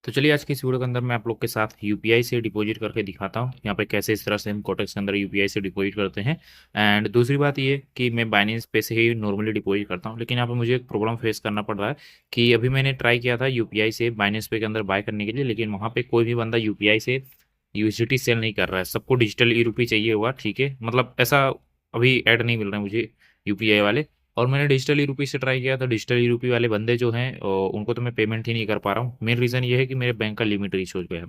तो चलिए आज की इस वीडियो के अंदर मैं आप लोग के साथ यूपीआई से डिपॉजिट करके दिखाता हूँ यहाँ पे कैसे इस तरह से हम कोटेक्स के अंदर यूपीआई से डिपॉजिट करते हैं। एंड दूसरी बात ये कि मैं बाइनेंस पे से ही नॉर्मली डिपॉजिट करता हूँ, लेकिन यहाँ पे मुझे एक प्रॉब्लम फेस करना पड़ रहा है कि अभी मैंने ट्राई किया था यूपीआई से बाइनेंस पे के अंदर बाय करने के लिए, लेकिन वहाँ पे कोई भी बंदा यूपीआई से यूएसडीटी सेल नहीं कर रहा है। सबको डिजिटल ई रुपी चाहिए हुआ, ठीक है, मतलब ऐसा अभी ऐड नहीं मिल रहा है मुझे यूपीआई वाले। और मैंने डिजिटल ई रुपी से ट्राई किया तो डिजिटल ई रुपी वाले बंदे जो हैं उनको तो मैं पेमेंट ही नहीं कर पा रहा हूँ। मेन रीज़न ये है कि मेरे बैंक का लिमिट रीच हो गया है,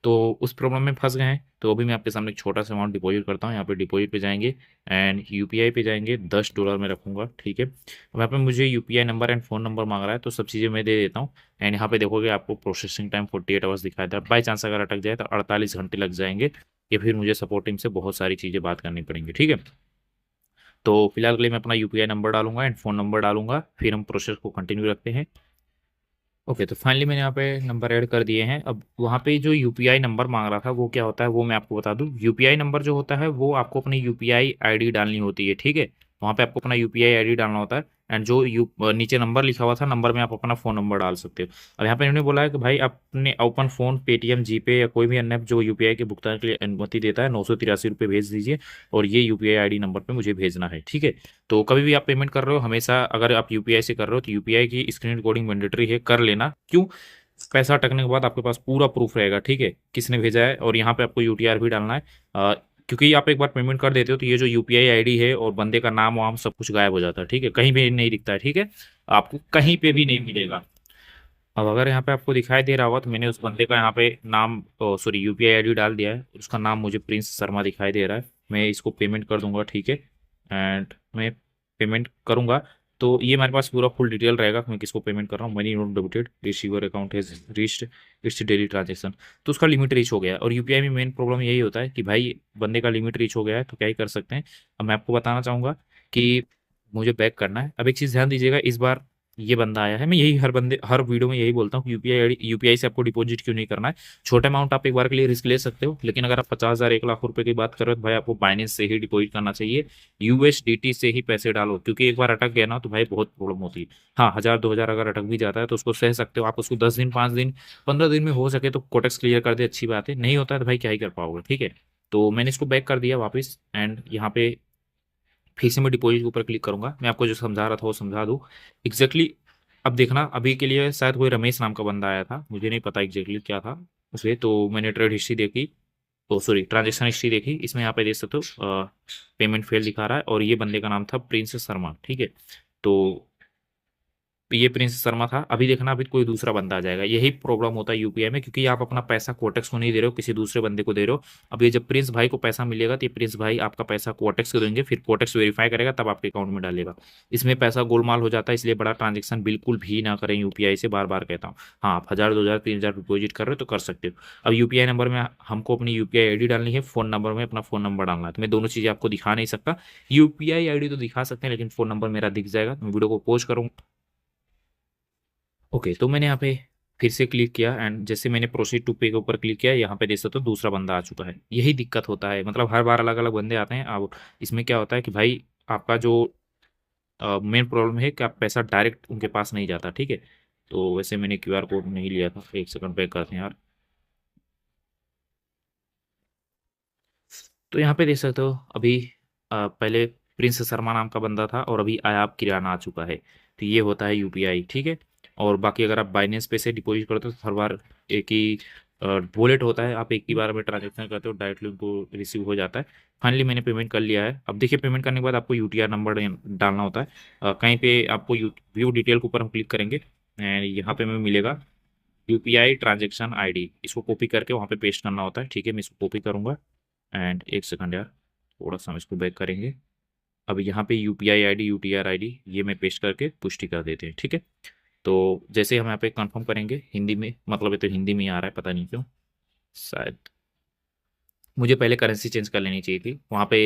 तो उस प्रॉब्लम में फंस गए हैं। तो अभी मैं आपके सामने एक छोटा सा अमाउंट डिपॉजिट करता हूँ। यहाँ पे डिपॉजिट पे जाएंगे एंड यूपीआई पे जाएंगे, $10 में रखूँगा, ठीक है। अब यहाँ पे मुझे UPI number and phone number मांग रहा है, तो सब चीज़ें मैं दे देता हूँ। एंड यहाँ पे देखोगे आपको प्रोसेसिंग टाइम 48 आवर्स दिखाया था। बाई चांस अगर अटक जाए तो 48 घंटे लग जाएंगे, या फिर मुझे सपोर्ट टीम से बहुत सारी चीज़ें बात करनी पड़ेंगी, ठीक है। तो फिलहाल के लिए मैं अपना यूपीआई नंबर डालूंगा एंड फ़ोन नंबर डालूंगा, फिर हम प्रोसेस को कंटिन्यू रखते हैं। ओके, तो फाइनली मैंने यहाँ पे नंबर ऐड कर दिए हैं। अब वहाँ पे जो यूपीआई नंबर मांग रहा था वो क्या होता है वो मैं आपको बता दूँ। यूपीआई नंबर जो होता है वो आपको अपनी यूपीआई आईडी डालनी होती है, ठीक है। वहाँ पे आपको अपना यूपीआई आईडी डालना होता है एंड जो नीचे नंबर लिखा हुआ था नंबर में आप अपना फ़ोन नंबर डाल सकते हो। अब यहाँ पे इन्होंने बोला है कि भाई अपने ओपन फ़ोन पेटीएम जीपे या कोई भी अन्य जो यूपीआई के भुगतान के लिए अनुमति देता है 983 रुपये भेज दीजिए और ये यूपीआई आईडी नंबर पे मुझे भेजना है, ठीक है। तो कभी भी आप पेमेंट कर रहे हो, हमेशा अगर आप यूपीआई से कर रहे हो तो यूपीआई की स्क्रीन रिकॉर्डिंग मैंडेटरी है, कर लेना। क्यों? पैसा अटकने के बाद आपके पास पूरा प्रूफ रहेगा, ठीक है, किसने भेजा है। और यहाँ पे आपको यूटीआर भी डालना है, क्योंकि आप एक बार पेमेंट कर देते हो तो ये जो यूपीआई आईडी है और बंदे का नाम वाम सब कुछ गायब हो जाता है, ठीक है, कहीं भी नहीं दिखता है, ठीक है, आपको कहीं पे भी नहीं मिलेगा। अब अगर यहाँ पे आपको दिखाई दे रहा होगा तो मैंने उस बंदे का यहाँ पे नाम, सॉरी, यूपीआई आईडी डाल दिया है। उसका नाम मुझे प्रिंस शर्मा दिखाई दे रहा है। मैं इसको पेमेंट कर दूंगा, ठीक है। एंड मैं पेमेंट करूंगा तो ये हमारे पास पूरा फुल डिटेल रहेगा कि मैं किसको पेमेंट कर रहा हूँ। Money note debited, receiver account has reached it's daily transaction. तो उसका लिमिट रीच हो गया है। और यूपीआई में मेन प्रॉब्लम यही होता है कि भाई बंदे का लिमिट रीच हो गया है तो क्या ही कर सकते हैं। अब मैं आपको बताना चाहूँगा कि मुझे बैक करना है। अब एक चीज़ ध्यान दीजिएगा, इस बार ये बंदा आया है, मैं यही हर वीडियो में यही बोलता हूँ कि यूपीआई से आपको डिपॉजिट क्यों नहीं करना है। छोटा अमाउंट आप एक बार के लिए रिस्क ले सकते हो, लेकिन अगर आप 50,000 1 लाख रुपए की बात कर रहे हो तो भाई आपको बाइनेंस से ही डिपॉजिट करना चाहिए। यूएसडीटी से ही पैसे डालो, क्योंकि एक बार अटक गया ना तो भाई बहुत प्रॉब्लम होती है। हाँ, 1,000 2,000 अगर अटक भी जाता है तो उसको सह सकते हो आप, उसको 10 दिन 5 दिन 15 दिन में हो सके तो कोटेक्स क्लियर कर दे, अच्छी बात है। नहीं होता है तो भाई क्या ही कर पाओगे, ठीक है। तो मैंने इसको बैक कर दिया वापस एंड यहाँ पे फिर से मैं डिपॉजिट के ऊपर क्लिक करूंगा। मैं आपको जो समझा रहा था वो समझा दूँ एग्जैक्टली। अब देखना, अभी के लिए शायद कोई रमेश नाम का बंदा आया था, मुझे नहीं पता एग्जैक्टली क्या था उसे। तो मैंने ट्रेड हिस्ट्री देखी, तो सॉरी ट्रांजेक्शन हिस्ट्री देखी, इसमें यहाँ पे देख सकते हो पेमेंट फेल दिखा रहा है और ये बंदे का नाम था प्रिंस शर्मा, ठीक है। तो ये प्रिंस शर्मा था। अभी देखना अभी कोई दूसरा बंदा आ जाएगा। यही प्रॉब्लम होता है यूपीआई में, क्योंकि आप अपना पैसा कोटेक्स को नहीं दे रहे हो, किसी दूसरे बंदे को दे रहे हो। अब ये जब प्रिंस भाई को पैसा मिलेगा तो ये प्रिंस भाई आपका पैसा कोटेक्स को देंगे, फिर कोटेक्स वेरीफाई करेगा तब आपके अकाउंट में डालेगा। इसमें पैसा गोलमाल हो जाता है, इसलिए बड़ा ट्रांजेक्शन बिल्कुल भी ना करें यूपीआई से, बार बार कहता हूँ। हाँ, आप 1,000 2,000 3,000 डिपॉजिट कर रहे हो तो कर सकते हो। अब यूपीआई नंबर में हमको अपनी यूपीआई आईडी डालनी है, फोन नंबर में अपना फोन नंबर डालना है। तो मैं दोनों चीज़ें आपको दिखा नहीं सकता। यूपीआई आईडी तो दिखा सकते हैं लेकिन फोन नंबर मेरा दिख जाएगा। मैं वीडियो को पोस्ट करूँगा। ओके, तो मैंने यहाँ पे फिर से क्लिक किया एंड जैसे मैंने प्रोसीड टू पे के ऊपर क्लिक किया, यहाँ पे देख सकते हो दूसरा बंदा आ चुका है। यही दिक्कत होता है, मतलब हर बार अलग अलग बंदे आते हैं। अब इसमें क्या होता है कि भाई आपका जो मेन प्रॉब्लम है कि आप पैसा डायरेक्ट उनके पास नहीं जाता, ठीक है। तो वैसे मैंने क्यूआर कोड नहीं लिया था, एक सेकंड बैक करते हैं यार। तो यहाँ पे देख सकते हो अभी पहले प्रिंस शर्मा नाम का बंदा था और अभी आयाब किराना आ चुका है। तो ये होता है यूपीआई, ठीक है। और बाकी अगर आप बाइनेंस पे से डिपॉजिट करते हो तो हर बार एक ही वॉलेट होता है, आप एक ही बार में ट्रांजेक्शन करते हो, डायरेक्टली उनको रिसीव हो जाता है। फाइनली मैंने पेमेंट कर लिया है। अब देखिए पेमेंट करने के बाद आपको यूटीआर नंबर डालना होता है। कहीं पे आपको व्यू डिटेल के ऊपर हम क्लिक करेंगे एंड यहाँ पे हमें मिलेगा यूपीआई ट्रांजेक्शन आईडी। इसको कॉपी करके वहाँ पे पेस्ट करना होता है, ठीक है। मैं इसको कॉपी करूँगा एंड एक सेकंड यार, थोड़ा सा हम इसको बैक करेंगे। अब यहाँ पे यूपीआई आईडी यूटीआर आईडी ये मैं पेस्ट करके पुष्टि कर देते हैं, ठीक है। तो जैसे हम यहाँ पे कंफर्म करेंगे हिंदी में, मतलब ये तो हिंदी में ही आ रहा है, पता नहीं क्यों। शायद मुझे पहले करेंसी चेंज कर लेनी चाहिए थी। वहाँ पे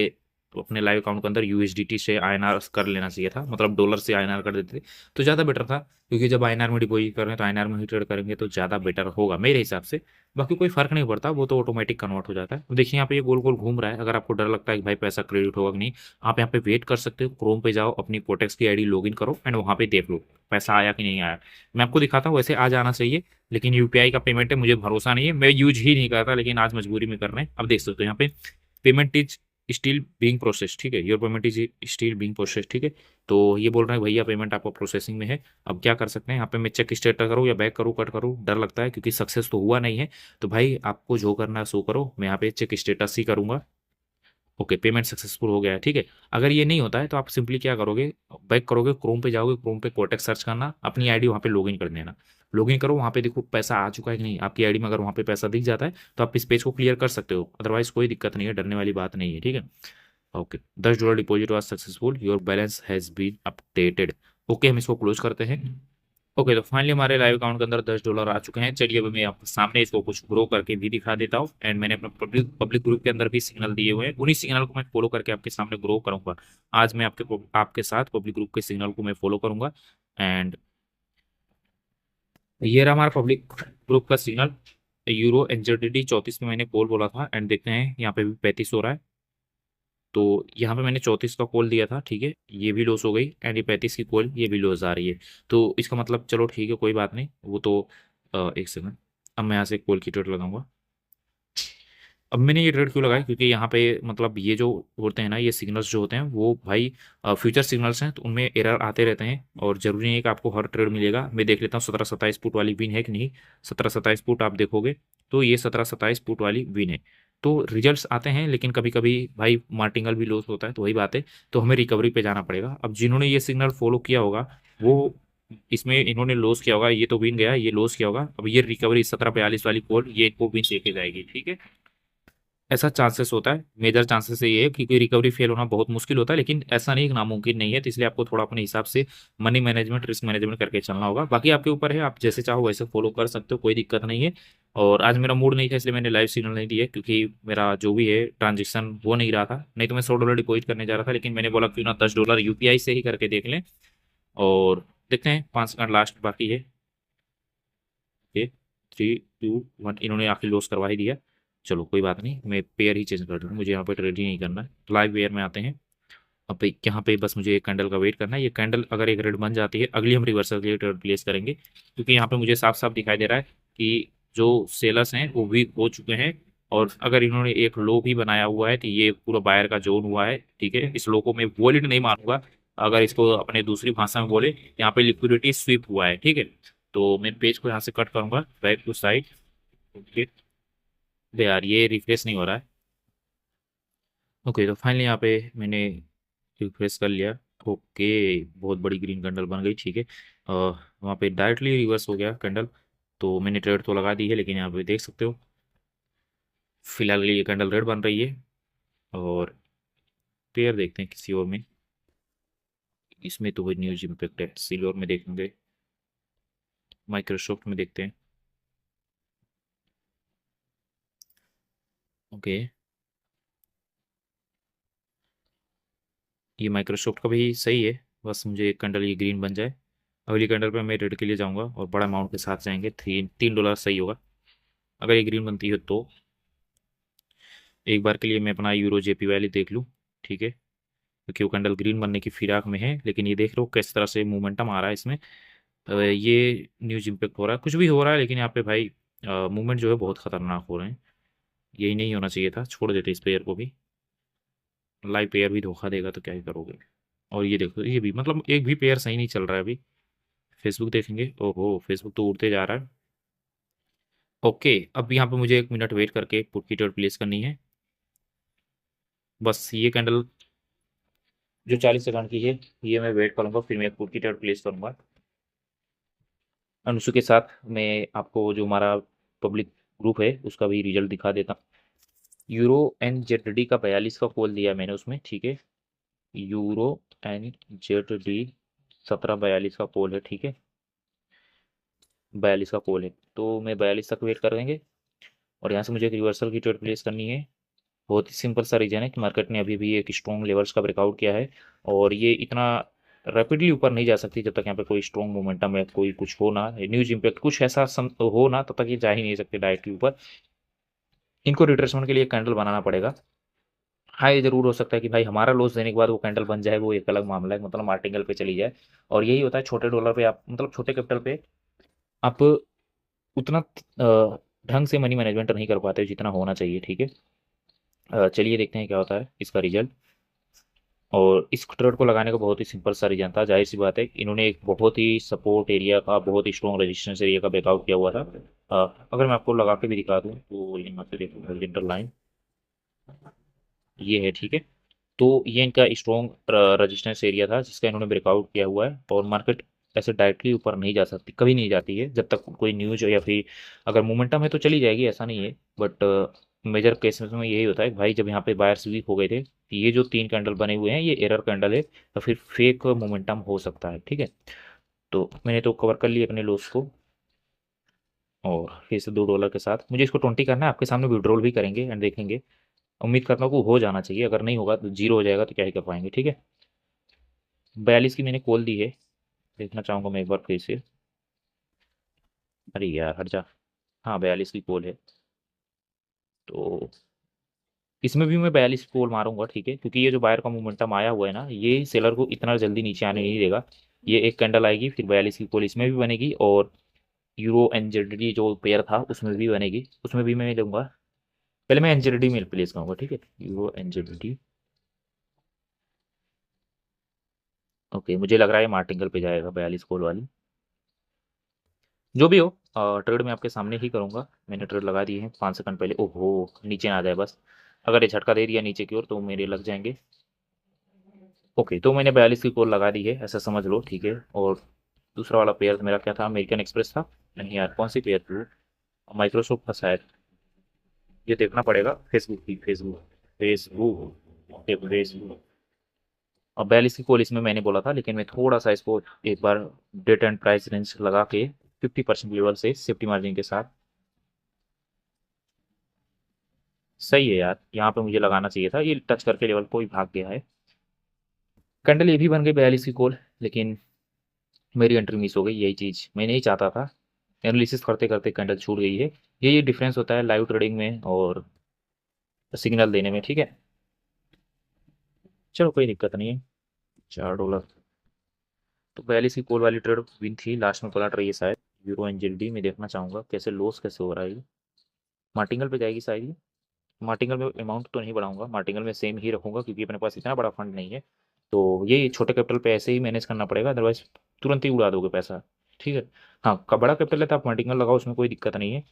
तो अपने लाइव अकाउंट के अंदर यूएसडीटी से आईएनआर कर लेना चाहिए था, मतलब डॉलर से आईएनआर कर देते थे तो ज़्यादा बेटर था, क्योंकि जब आईएनआर में डिपॉजिट कर रहे हैं तो आईएनआर में ही ट्रेड करेंगे तो ज़्यादा बेटर होगा मेरे हिसाब से। बाकी कोई फर्क नहीं पड़ता, वो तो ऑटोमेटिक कन्वर्ट हो जाता है। तो देखिए यहाँ पे ये गोल गोल घूम रहा है। अगर आपको डर लगता है कि भाई पैसा क्रेडिट होगा कि नहीं, आप यहाँ पे वेट कर सकते हो। क्रोम पे जाओ, अपनी कोटेक्स की आईडी लॉगिन करो एंड वहाँ पे देख लो पैसा आया कि नहीं आया। मैं आपको दिखाता हूँ, वैसे आ जाना चाहिए, लेकिन यूपीआई का पेमेंट है, मुझे भरोसा नहीं है, मैं यूज ही नहीं करता, लेकिन आज मजबूरी में कर रहे हैं। अब देख सकते हो यहाँ पे payment is still being process, ठीक है, your payment is still being process, ठीक है। तो ये बोल रहे हैं भैया पेमेंट आपका प्रोसेसिंग में है। अब क्या कर सकते हैं, यहाँ पे मैं चेक स्टेटस करूँ या बैक करूँ, कट करूँ, डर लगता है क्योंकि सक्सेस तो हुआ नहीं है। तो भाई आपको जो करना है सो करो, मैं यहाँ पे चेक स्टेटस ही करूँगा। ओके, पेमेंट सक्सेसफुल हो गया है, ठीक है। अगर ये नहीं होता है तो आप सिंपली क्या करोगे, बैक करोगे, क्रोम पे जाओगे, क्रोम पे कोटेक्स सर्च करना, अपनी आईडी वहाँ पे लॉगिन कर देना। लॉगिन करो, वहाँ पे देखो पैसा आ चुका है कि नहीं आपकी आईडी में। अगर वहाँ पे पैसा दिख जाता है तो आप इस पेज को क्लियर कर सकते हो, अदरवाइज कोई दिक्कत नहीं है, डरने वाली बात नहीं है, ठीक है। Okay, $10 deposit was successful, your balance has been updated. Okay, हम इसको क्लोज करते हैं। ओके, तो फाइनली हमारे लाइव अकाउंट के अंदर $10 आ चुके हैं। चलिए अब मैं आपके सामने इसको कुछ ग्रो करके भी दिखा देता हूँ। एंड मैंने अपने पब्लिक पब्लिक ग्रुप के अंदर भी सिग्नल दिए हुए हैं, उन्हीं सिग्नल को मैं फॉलो करके आपके सामने ग्रो करूंगा। आज मैं आपके साथ पब्लिक ग्रुप के सिग्नल को मैं फॉलो करूंगा। एंड ये रहा हमारा पब्लिक ग्रुप का सिग्नल। यूरो एनजेडडी 34 में मैंने कॉल बोला था, एंड देखते हैं यहाँ पे भी 35 हो रहा है। तो यहाँ पे मैंने 34 का कॉल दिया था, ठीक है, ये भी लॉस हो गई, एंड ये 35 की कॉल ये भी लॉस आ रही है। तो इसका मतलब चलो ठीक है, कोई बात नहीं, वो तो एक सेकंड। अब मैं यहाँ से कॉल की ट्रेड लगाऊंगा। अब मैंने ये ट्रेड क्यों लगाया, क्योंकि यहाँ पे मतलब ये जो होते हैं ना, ये सिग्नल्स जो होते हैं वो भाई फ्यूचर सिग्नल्स हैं, तो उनमें एरर आते रहते हैं, और जरूरी नहीं है कि आपको हर ट्रेड मिलेगा। मैं देख लेता हूँ 17-27 पुट वाली विन है कि नहीं। 17-27 पुट आप देखोगे तो ये 17-27 पुट वाली विन है। तो रिजल्ट्स आते हैं, लेकिन कभी कभी भाई मार्टिंगल भी लॉस होता है, तो वही बात है। तो हमें रिकवरी पे जाना पड़ेगा। अब जिन्होंने ये सिग्नल फॉलो किया होगा वो, इसमें इन्होंने लॉस किया होगा, ये तो विन गया, ये लॉस किया होगा। अब ये रिकवरी 1742 वाली कॉल ये इनको विन देके जाएगी, ठीक है। ऐसा चांसेस होता है, मेजर चांसेस ये है, क्योंकि रिकवरी फेल होना बहुत मुश्किल होता है, लेकिन ऐसा नहीं कि नामुमकिन नहीं है। तो इसलिए आपको थोड़ा अपने हिसाब से मनी मैनेजमेंट, रिस्क मैनेजमेंट करके चलना होगा। बाकी आपके ऊपर है, आप जैसे चाहो वैसे फॉलो कर सकते हो, कोई दिक्कत नहीं है। और आज मेरा मूड नहीं था, इसलिए मैंने लाइव सिग्नल नहीं दिया, क्योंकि मेरा जो भी है ट्रांजेक्शन वो नहीं रहा था। नहीं तो मैं $100 डिपॉजिट करने जा रहा था, लेकिन मैंने बोला क्यों ना $10 यूपीआई से ही करके देख लें। और देखते हैं, 5 सेकंड लास्ट बाकी है। ओके, 3, 2, 1, इन्होंने आखिर लॉस करवा ही दिया। चलो कोई बात नहीं, मैं पेयर ही चेंज कर दूँ, मुझे यहाँ पे ट्रेड ही नहीं करना है। लाइव पेयर में आते हैं। अब यहाँ पे बस मुझे एक कैंडल का वेट करना है। ये कैंडल अगर एक रेड बन जाती है, अगली हम रिवर्सल के लिए ट्रेड प्लेस करेंगे, क्योंकि यहाँ पे मुझे साफ साफ दिखाई दे रहा है कि जो सेलर्स हैं वो वीक हो चुके हैं। और अगर इन्होंने एक लो भी बनाया हुआ है तो ये पूरा बायर का जोन हुआ है, ठीक है। इस लो को मैं वॉलिड नहीं मानूंगा, अगर इसको अपने दूसरी भाषा में बोले, यहाँ पे लिक्विडिटी स्वीप हुआ है, ठीक है। तो मैं पेज को यहाँ से कट करूंगा, बैक टू साइड। ओके, यार ये रिफ्रेश नहीं हो रहा है। ओके, तो फाइनली यहाँ पे मैंने रिफ्रेश कर लिया। ओके, बहुत बड़ी ग्रीन कैंडल बन गई, ठीक है। वहाँ पे डायरेक्टली रिवर्स हो गया कैंडल। तो मैंने ट्रेड तो लगा दी है, लेकिन यहाँ पे देख सकते हो फिलहाल के लिए ये कैंडल रेड बन रही है। और पेयर देखते हैं किसी और में। इसमें तो वही न्यूज इम्पेक्ट है, सिल्वर में देखेंगे, माइक्रोसॉफ्ट में देखते हैं। ओके, ये माइक्रोसॉफ्ट का भी सही है, बस मुझे एक कैंडल ये ग्रीन बन जाए। अगली कैंडल पे मैं रेड के लिए जाऊंगा और बड़ा अमाउंट के साथ जाएंगे, $3 सही होगा अगर ये ग्रीन बनती है तो। एक बार के लिए मैं अपना यूरो जेपी वैली देख लूँ, ठीक है, क्योंकि वो कैंडल ग्रीन बनने की फिराक में है। लेकिन ये देख लो किस तरह से मोमेंटम आ रहा है इसमें। ये न्यूज इम्पेक्ट हो रहा है, कुछ भी हो रहा है, लेकिन यहाँ पे भाई मूवमेंट जो है बहुत खतरनाक हो रहे हैं। यही नहीं होना चाहिए था, छोड़ देते इस पेयर को भी। लाइव पेयर भी धोखा देगा तो क्या ही करोगे। और ये देखो, ये भी मतलब एक भी पेयर सही नहीं चल रहा है अभी। फेसबुक देखेंगे, ओहो फेसबुक तो उड़ते जा रहा है। ओके, अब यहाँ पे मुझे 1 मिनट वेट करके पुट की ट्रेड प्लेस करनी है। बस ये कैंडल जो 40 सेकंड की है, ये मैं वेट करूंगा, फिर मैं पुट की ट्रेड प्लेस करूंगा। और उसी के साथ मैं आपको जो हमारा पब्लिक ग्रुप है उसका भी रिजल्ट दिखा देता हूँ। यूरो एन जेड डी का 42 का कॉल दिया मैंने उसमें, ठीक है। यूरो एन जेड डी 1742 का कॉल है, ठीक है। 42 का कॉल है, तो मैं 42 तक वेट कर देंगे। और यहाँ से मुझे एक रिवर्सल की ट्रेड प्लेस करनी है। बहुत ही सिंपल सा रीज़न है कि मार्केट ने अभी भी एक स्ट्रॉन्ग लेवल्स का ब्रेकआउट किया है और ये इतना रैपिडली ऊपर नहीं जा सकती जब तक यहाँ पे कोई स्ट्रॉन्ग मोमेंटम या कोई कुछ हो ना, न्यूज़ इम्पैक्ट कुछ ऐसा हो ना, तब तक ये जा ही नहीं सकते डायरेक्टली ऊपर। इनको रिट्रेसमेंट के लिए कैंडल बनाना पड़ेगा। हाँ, ये ज़रूर हो सकता है कि भाई हमारा लॉस देने के बाद वो कैंडल बन जाए, वो एक अलग मामला है, मतलब मार्टिंगल पे चली जाए। और यही होता है छोटे डॉलर पे आप, मतलब छोटे कैपिटल पे आप उतना ढंग से मनी मैनेजमेंट नहीं कर पाते जितना होना चाहिए, ठीक है। चलिए देखते हैं क्या होता है इसका रिजल्ट। और इस ट्रेड को लगाने का बहुत ही सिंपल सा रीजन था, जाहिर सी बात है इन्होंने एक बहुत ही सपोर्ट एरिया का, बहुत ही स्ट्रॉन्ग रेजिस्टेंस एरिया का ब्रेकआउट किया हुआ था। अगर मैं आपको लगा के भी दिखा दूँ तो यहाँ पे देखो हॉरिजॉन्टल लाइन ये है, ठीक है। तो ये इनका स्ट्रॉन्ग रेजिस्टेंस एरिया था जिसका इन्होंने ब्रेकआउट किया हुआ है। और मार्केट ऐसे डायरेक्टली ऊपर नहीं जा सकती, कभी नहीं जाती है जब तक कोई न्यूज या फिर अगर मोमेंटम है तो चली जाएगी, ऐसा नहीं है। बट मेजर केसेस में यही होता है कि भाई जब यहाँ पे बायर्स वीक हो गए थे, ये जो 3 कैंडल बने हुए हैं ये एरर कैंडल है, तो फिर फेक मोमेंटम हो सकता है, ठीक है। तो मैंने तो कवर कर लिया अपने लॉस को। और फिर से $2 के साथ मुझे इसको 20 करना है, आपके सामने विड्रॉल भी करेंगे एंड देखेंगे। उम्मीद करता हूँ कि हो जाना चाहिए, अगर नहीं होगा तो जीरो हो जाएगा तो क्या ही कर पाएंगे, ठीक है। 42 की मैंने कॉल दी है, देखना चाहूँगा मैं एक बार फिर से। अरे यार हट जा। हाँ 42 की कॉल है, तो इसमें भी मैं 42 की कॉल मारूंगा, ठीक है, क्योंकि ये जो बायर का मोमेंटम आया हुआ है ना, ये सेलर को इतना जल्दी नीचे आने नहीं देगा। ये एक कैंडल आएगी, फिर 42 की कॉल इसमें भी बनेगी, और यूरो एनजेडी जो पेयर था उसमें भी बनेगी, उसमें भी मैं लूंगा। पहले मैं एनजेडी में प्लेस करूँगा, ठीक है, यूरो एनजेडी। ओके, मुझे लग रहा है मार्टिंगल पे जाएगा 42 कॉल वाली। जो भी हो, ट्रेड मैं आपके सामने ही करूंगा। मैंने ट्रेड लगा दिए हैं 5 सेकंड पहले। ओहो, नीचे ना आ जाए बस। अगर ये झटका दे दिया नीचे की ओर तो मेरे लग जाएंगे। ओके, तो मैंने 42 की कॉल लगा दी है, ऐसा समझ लो, ठीक है। और दूसरा वाला पेयर मेरा क्या था, अमेरिकन एक्सप्रेस था। नहीं यार, कौन सी पेयर थी, माइक्रोसॉफ्ट था शायद। ये देखना पड़ेगा, फेसबुक की, फेसबुक, फेसबुक, ओके फेसबुक। और 42 की कॉल इसमें मैंने बोला था, लेकिन मैं थोड़ा सा इसको एक बार डेट एंड प्राइस रेंज लगा के 50% लेवल से सेफ्टी मार्जिन के साथ। सही है यार, यहाँ पे मुझे लगाना चाहिए था, ये टच करके लेवल को ही भाग गया है। कैंडल ये भी बन गई 42 की कॉल, लेकिन मेरी एंट्री मिस हो गई, यही चीज़ मैं नहीं चाहता था। एनालिसिस करते करते कैंडल छूट गई है। ये डिफरेंस होता है लाइव ट्रेडिंग में और सिग्नल देने में, ठीक है। चलो कोई दिक्कत नहीं है। $4। तो 42 की कॉल वाली ट्रेड विन थी, लास्ट में पलट रही है शायद। यूरो एनजेडी में देखना चाहूँगा कैसे लॉस कैसे हो रहा है ये। मार्टिंगल पे जाएगी शायद ये। मार्टिंगल में अमाउंट तो नहीं बढ़ाऊंगा, मार्टिंगल में सेम ही रखूंगा क्योंकि अपने पास इतना बड़ा फंड नहीं है। तो ये छोटे कैपिटल पे ऐसे ही मैनेज करना पड़ेगा, अदरवाइज तुरंत ही उड़ा दोगे पैसा, ठीक है। हाँ, बड़ा कैपिटल है तो आप मार्टिंगल लगाओ, उसमें कोई दिक्कत नहीं है।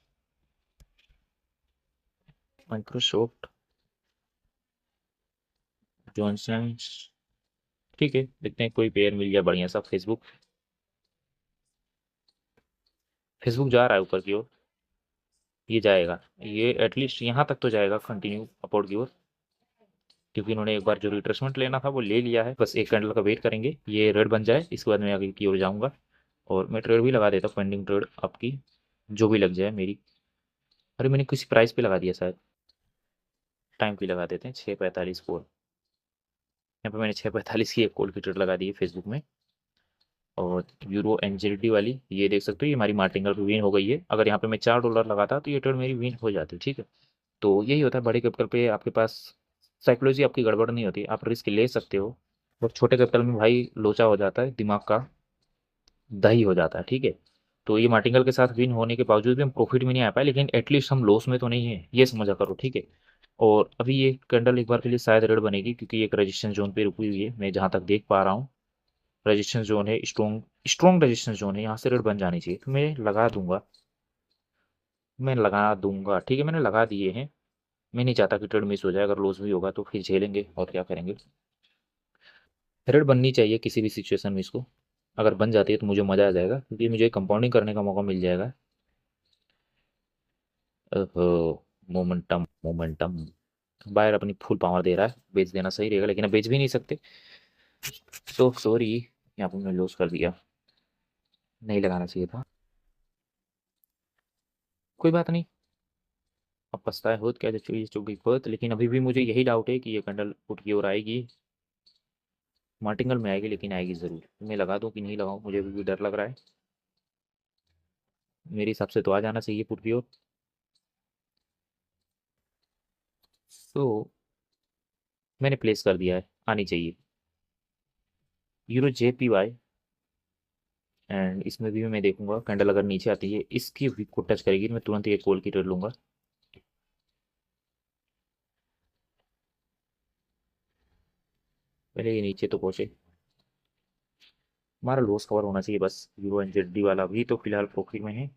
माइक्रोसॉफ्ट, जॉनसन, ठीक है, देखते हैं कोई पेयर मिल जाए बढ़िया सा। फेसबुक, फेसबुक जा रहा है ऊपर की ओर, ये जाएगा, ये एटलीस्ट यहाँ तक तो जाएगा कंटिन्यू अपवर्ड की ओर, क्योंकि इन्होंने एक बार जो रिट्रेसमेंट लेना था वो ले लिया है। बस एक कैंडल का वेट करेंगे, ये रेड बन जाए, इसके बाद मैं आगे की ओर जाऊंगा। और मैं ट्रेड भी लगा देता हूँ, पेंडिंग ट्रेड आपकी जो भी लग जाए मेरी। अरे मैंने किसी प्राइस पे लगा दिया शायद, टाइम पे लगा देते हैं 6:45 कॉल। यहाँ पे मैंने 6:45 की एक कॉल की ट्रेड लगा दी है फेसबुक में। और यूरो एनजेडी वाली ये देख सकते हो, ये हमारी मार्टिंगल पे विन हो गई है। अगर यहाँ पे मैं $4 लगाता तो ये ट्रेड मेरी विन हो जाती, ठीक है। तो यही होता है बड़े कैपिटल पे आपके पास साइकोलॉजी आपकी गड़बड़ नहीं होती, आप रिस्क ले सकते हो। और छोटे कैपिटल में भाई लोचा हो जाता है, दिमाग का दही हो जाता है, ठीक है। तो ये मार्टिंगल के साथ विन होने के बावजूद भी हम प्रॉफिट में नहीं आ पाए, लेकिन एटलीस्ट हम लॉस में तो नहीं है, ये समझा करो, ठीक है। और अभी ये कैंडल एक बार के लिए शायद रेड बनेगी, क्योंकि एक रेजिस्टेंस जोन पे रुकी हुई है, मैं जहाँ तक देख पा रहा हूँ। रेजिस्टेंस जोन है, स्ट्रॉन्ग स्ट्रॉन्ग रेजिस्टेंस जोन है, यहाँ से रेड बन जानी चाहिए, तो मैं लगा दूंगा, मैं लगा दूंगा, ठीक है, मैंने लगा दिए हैं। मैं नहीं चाहता कि ट्रेड मिस हो जाए, अगर लॉस भी होगा तो फिर झेलेंगे और क्या करेंगे। रेड बननी चाहिए किसी भी सिचुएशन में इसको, अगर बन जाती है तो मुझे मज़ा आ जाएगा, क्योंकि मुझे कंपाउंडिंग करने का मौका मिल जाएगा। मोमेंटम, मोमेंटम, बायर अपनी फुल पावर दे रहा है, बेच देना सही रहेगा, लेकिन अब बेच भी नहीं सकते। सो सॉरी, यहाँ पर मैंने लॉस कर दिया, नहीं लगाना चाहिए था। कोई बात नहीं, अब पछताए होत क्या, जो चीज़ चुक गई खुद। लेकिन अभी भी मुझे यही डाउट है कि ये कैंडल पुट की ओर आएगी, मार्टिंगल में आएगी, लेकिन आएगी ज़रूर। मैं लगा दूँ कि नहीं लगाऊँ, मुझे अभी भी डर लग रहा है। मेरे हिसाब से तो आ जाना चाहिए पुट की ओर। तो मैंने प्लेस कर दिया है, आनी चाहिए यूरो JPY। एंड इसमें भी मैं देखूंगा कैंडल अगर नीचे आती है, इसकी वीक को टच करेगी तो मैं तुरंत एक कॉल की ट्रेड लूंगा। पहले ये नीचे तो पहुंचे, हमारा लॉस कवर होना चाहिए बस। यूरो NZD वाला भी तो फिलहाल प्रॉफिट में है,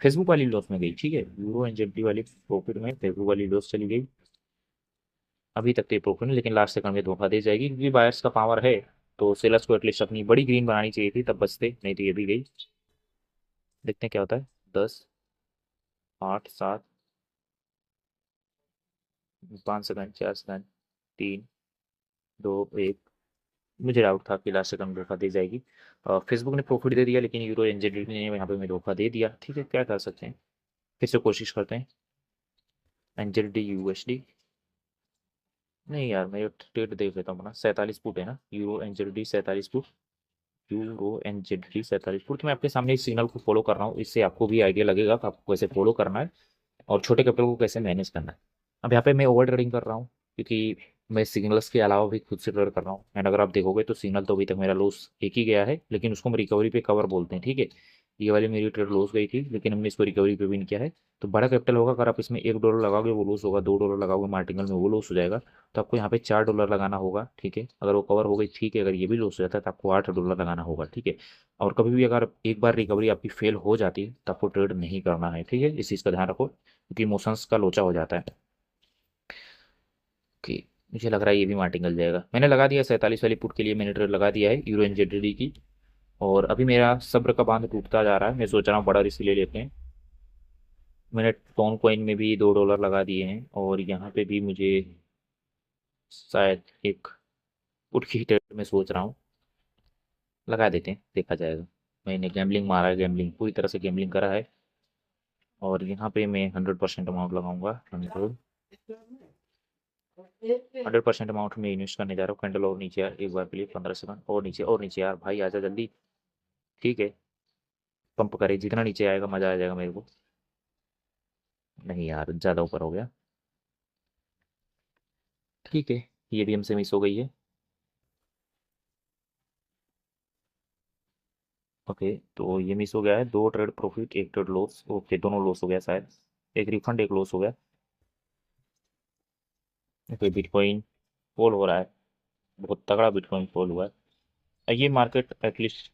फेसबुक वाली लॉस में गई, ठीक है। यूरो NZD वाली प्रॉफिट में, फेसबुक वाली लॉस चली गई। अभी तक तो ये प्रॉफिट में, लेकिन लास्ट सेकंड में धोखा दे जाएगी, क्योंकि बायर्स का पावर है। तो सेलर्स को एटलीस्ट अपनी बड़ी ग्रीन बनानी चाहिए थी, तब बचते, नहीं तो ये भी गई। देखते हैं क्या होता है। 10, 8, 7, 5 सेकंड, 4 सेकंड, 3, 2, 1। मुझे डाउट था कि लास्ट सेकंड धोखा दे जाएगी। फेसबुक ने प्रॉफिट दे दिया, लेकिन यूरो NZD ने यहाँ पे मैं धोखा दे दिया। ठीक है, क्या कर सकते हैं, फिर से कोशिश करते हैं। NZD USD, नहीं यार, मैं ट्रेड देख लेता हूँ अपना। 47 फुट है ना, euro NZD 47 foot. Euro NZD 47 foot. तो मैं आपके सामने इस सिग्नल को फॉलो कर रहा हूँ, इससे आपको भी आइडिया लगेगा कि आपको कैसे फॉलो करना है और छोटे कैपिटल को कैसे मैनेज करना है। अब यहाँ पे मैं ओवर ट्रेडिंग कर रहा हूँ, क्योंकि मैं सिग्नल्स के अलावा भी खुद से ट्रेड कर रहा हूँ। एंड अगर आप देखोगे तो सिग्नल तो अभी तक मेरा लॉस एक ही गया है, लेकिन उसको हम रिकवरी पे कवर बोलते हैं, ठीक है। ये वाली मेरी ट्रेड लॉस गई थी, लेकिन हमने इसको रिकवरी पे विन किया है। तो बड़ा कैपिटल होगा, अगर आप इसमें $1 लगाओगे वो लॉस होगा, $2 लगाओगे मार्टिनल में वो लॉस हो जाएगा। तो आपको यहाँ पे $4 लगाना होगा, ठीक है। अगर वो कवर हो गई, ठीक है। अगर ये भी लॉस हो जाता है तो आपको $8 लगाना होगा, ठीक है। और कभी भी अगर एक बार रिकवरी आपकी फेल हो जाती है तो आपको ट्रेड नहीं करना है, ठीक है। इस चीज़ का ध्यान रखो, क्योंकि इमोशंस का लोचा हो जाता है। कि मुझे लग रहा है ये भी मार्टिंगल जाएगा। मैंने लगा दिया 47 वाली पुट के लिए, मैंने ट्रेड लगा दिया है यूरो NZD की। और अभी मेरा सब्र का बांध टूटता जा रहा है, मैं सोच रहा हूँ बड़ा रिस्क ले लेते हैं। मैंने टोन कॉइन में भी $2 लगा दिए हैं, और यहाँ पे भी मुझे शायद एक पुट की ट्रेड में सोच रहा हूँ लगा देते हैं, देखा जाएगा। मैंने गैम्बलिंग मारा है, गैम्बलिंग पूरी तरह से गैम्बलिंग करा है। और यहाँ पे मैं 100% अमाउंट लगाऊंगा। 100% अमाउंट में इन्वेस्ट करने जा रहा हूँ। कैंडल और नीचे यार, एक बार के लिए 15 सेकंड और नीचे, और नीचे यार, भाई आजा जल्दी। ठीक है, पंप करे, जितना नीचे आएगा मजा आ जाएगा मेरे को। नहीं यार, ज़्यादा ऊपर हो गया। ठीक है, ये भी हमसे मिस हो गई है। ओके, तो ये मिस हो गया है। 2 ट्रेड प्रॉफिट, एक ट्रेड लॉस। ओके, दोनों लॉस हो गया शायद, एक रिफंड एक लॉस हो गया। ओके, बिटकॉइन फॉल हो रहा है, बहुत तगड़ा बिटकॉइन फॉल हुआ है। ये मार्केट एटलीस्ट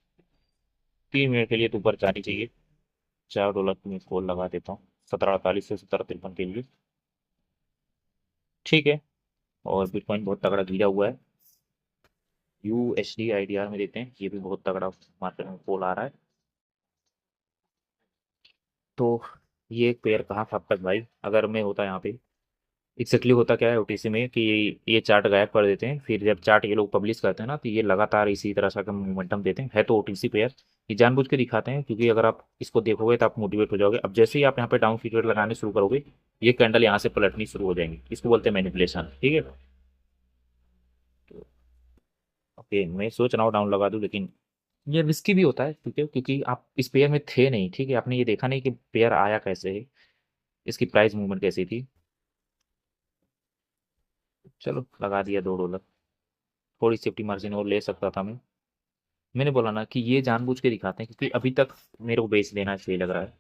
3 मिनट के लिए तो ऊपर जानी चाहिए। $4 की मैं कॉल लगा देता हूँ, 1748 से 1753 के लिए। ठीक है, और बिटकॉइन बहुत तगड़ा गिरा हुआ है। USD IDR में देते हैं, ये भी बहुत तगड़ा मार्केट में फॉल आ रहा है। तो ये एक पेयर कहाँ था अब तक भाई, अगर मैं होता यहाँ पे। एक्जैक्टली होता क्या है OTC में कि ये चार्ट गायब कर देते हैं, फिर जब चार्ट ये लोग पब्लिश करते हैं ना, तो ये लगातार इसी तरह का मोमेंटम देते हैं। है तो OTC पेयर, ये जानबूझ के दिखाते हैं, क्योंकि अगर आप इसको देखोगे तो आप मोटिवेट हो जाओगे। अब जैसे ही आप यहाँ पे डाउन फीचर लगाने शुरू करोगे, ये कैंडल यहाँ से पलटनी शुरू हो जाएंगी। इसको बोलते हैं मैनिपुलेशन, ठीक है। ओके, मैं सोच रहा हूँ डाउन लगा दूँ, लेकिन ये रिस्की भी होता है, ठीक है, क्योंकि आप इस पेयर में थे नहीं, ठीक है। आपने ये देखा नहीं कि पेयर आया कैसे है, इसकी प्राइस मूवमेंट कैसी थी। चलो लगा दिया $2। थोड़ी सेफ्टी मार्जिन और ले सकता था मैं। मैंने बोला ना कि ये जानबूझ के दिखाते हैं, क्योंकि अभी तक मेरे को बेच देना सही लग रहा है।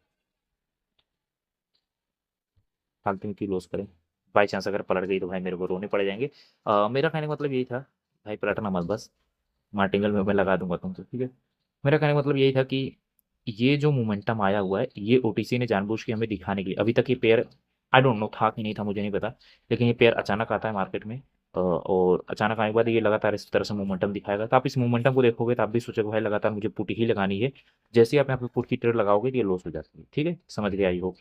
फालतू में क्यों लॉस करें, बाई चांस अगर पलट गई तो भाई मेरे को रोने पड़ जाएंगे। मेरा कहने का मतलब यही था, भाई पलटना मत बस, मार्टिंगल में मैं लगा दूंगा तुमसे, ठीक है। मेरा कहने का मतलब यही था कि ये जो मोमेंटम आया हुआ है, ये OTC ने जानबूझ के हमें दिखाने के लिए। अभी तक ये पेयर आई डोंट नो था कि नहीं था, मुझे नहीं पता, लेकिन ये पेयर अचानक आता है मार्केट में। और अचानक आने के बाद ये लगातार इस तरह से मोमेंटम दिखाएगा। तो आप इस मोमेंटम को देखोगे तो आप भी सोचोगे भाई लगातार मुझे पुट ही लगानी है। जैसे ही आप यहाँ पे पुट की ट्रेड लगाओगे तो ये लॉस हो जाती है, ठीक है, समझ गए आई होप।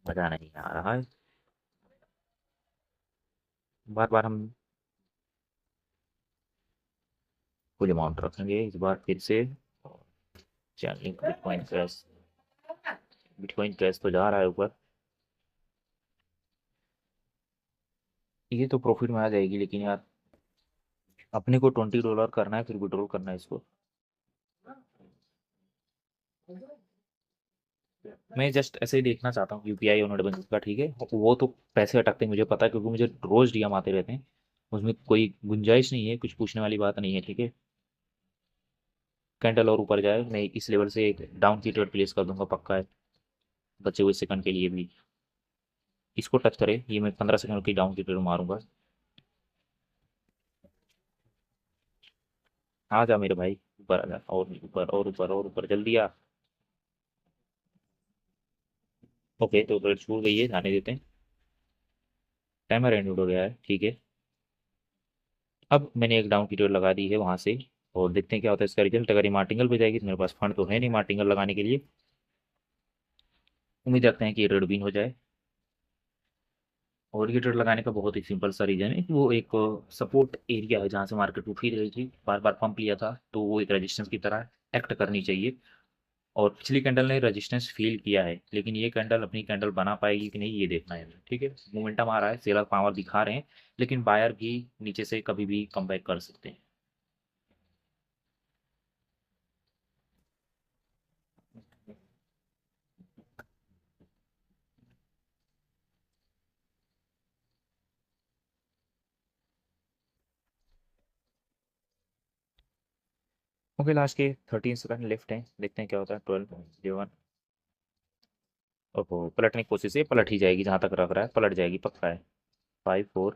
मजा नहीं आ रहा है, बार बार हम फुल अमाउंट रखेंगे इस बार फिर से। चलिए बिटकॉइन क्रैश तो जा रहा है ऊपर। ये तो प्रॉफिट में आ जाएगी, लेकिन यार अपने को $20 करना है, फिर विड्रॉल करना है इसको। मैं जस्ट ऐसे ही देखना चाहता हूँ यूपीआई और नेट बैंकिंग का, ठीक है। वो तो पैसे अटकते हैं मुझे पता है, क्योंकि मुझे रोज डीएम आते रहते हैं। उसमें कोई गुंजाइश नहीं है, कुछ पूछने वाली बात नहीं है, ठीक है। कैंडल और ऊपर जाए, मैं इस लेवल से एक डाउन की ट्रेड प्लेस कर दूंगा, पक्का है। बचे हुए सेकंड के लिए भी इसको टच करे, ये मैं 15 सेकंड की डाउन की ट्रेड मारूंगा। आ जा मेरे भाई, ऊपर आ जा, और ऊपर और ऊपर और ऊपर, जल्दी आ। ओके, तो ट्रेड छूट गई है, जाने देते हैं। टाइमर एंड हो गया है, ठीक है। अब मैंने एक डाउन की ट्रेड लगा दी है वहां से, और देखते हैं क्या होता है इसका रिजल्ट। अगर ये मार्टिंगल पे जाएगी तो मेरे पास फंड तो है नहीं मार्टिंगल लगाने के लिए। उम्मीद रखते हैं कि ये ट्रेड विन हो जाए। और ये ट्रेड लगाने का बहुत ही सिंपल सा रीजन है कि वो एक सपोर्ट एरिया है जहाँ से मार्केट उठी रही थी, बार बार पंप लिया था, तो वो एक रेजिस्टेंस की तरह एक्ट करनी चाहिए। और पिछली कैंडल ने रेजिस्टेंस फील किया है, लेकिन ये कैंडल अपनी कैंडल बना पाएगी कि नहीं, ये देखना है, ठीक है। मोमेंटम आ रहा है, सेलर पावर दिखा रहे हैं, लेकिन बायर भी नीचे से कभी भी कम बैक कर सकते हैं। ओके, लास्ट के 13 सेकंड लेफ्ट हैं, देखते हैं क्या होता है। 12, 11। ओहो, पलटने की कोशिश है, पलट ही जाएगी, जहाँ तक रख रहा है पलट जाएगी, पक्का है। 5, 4,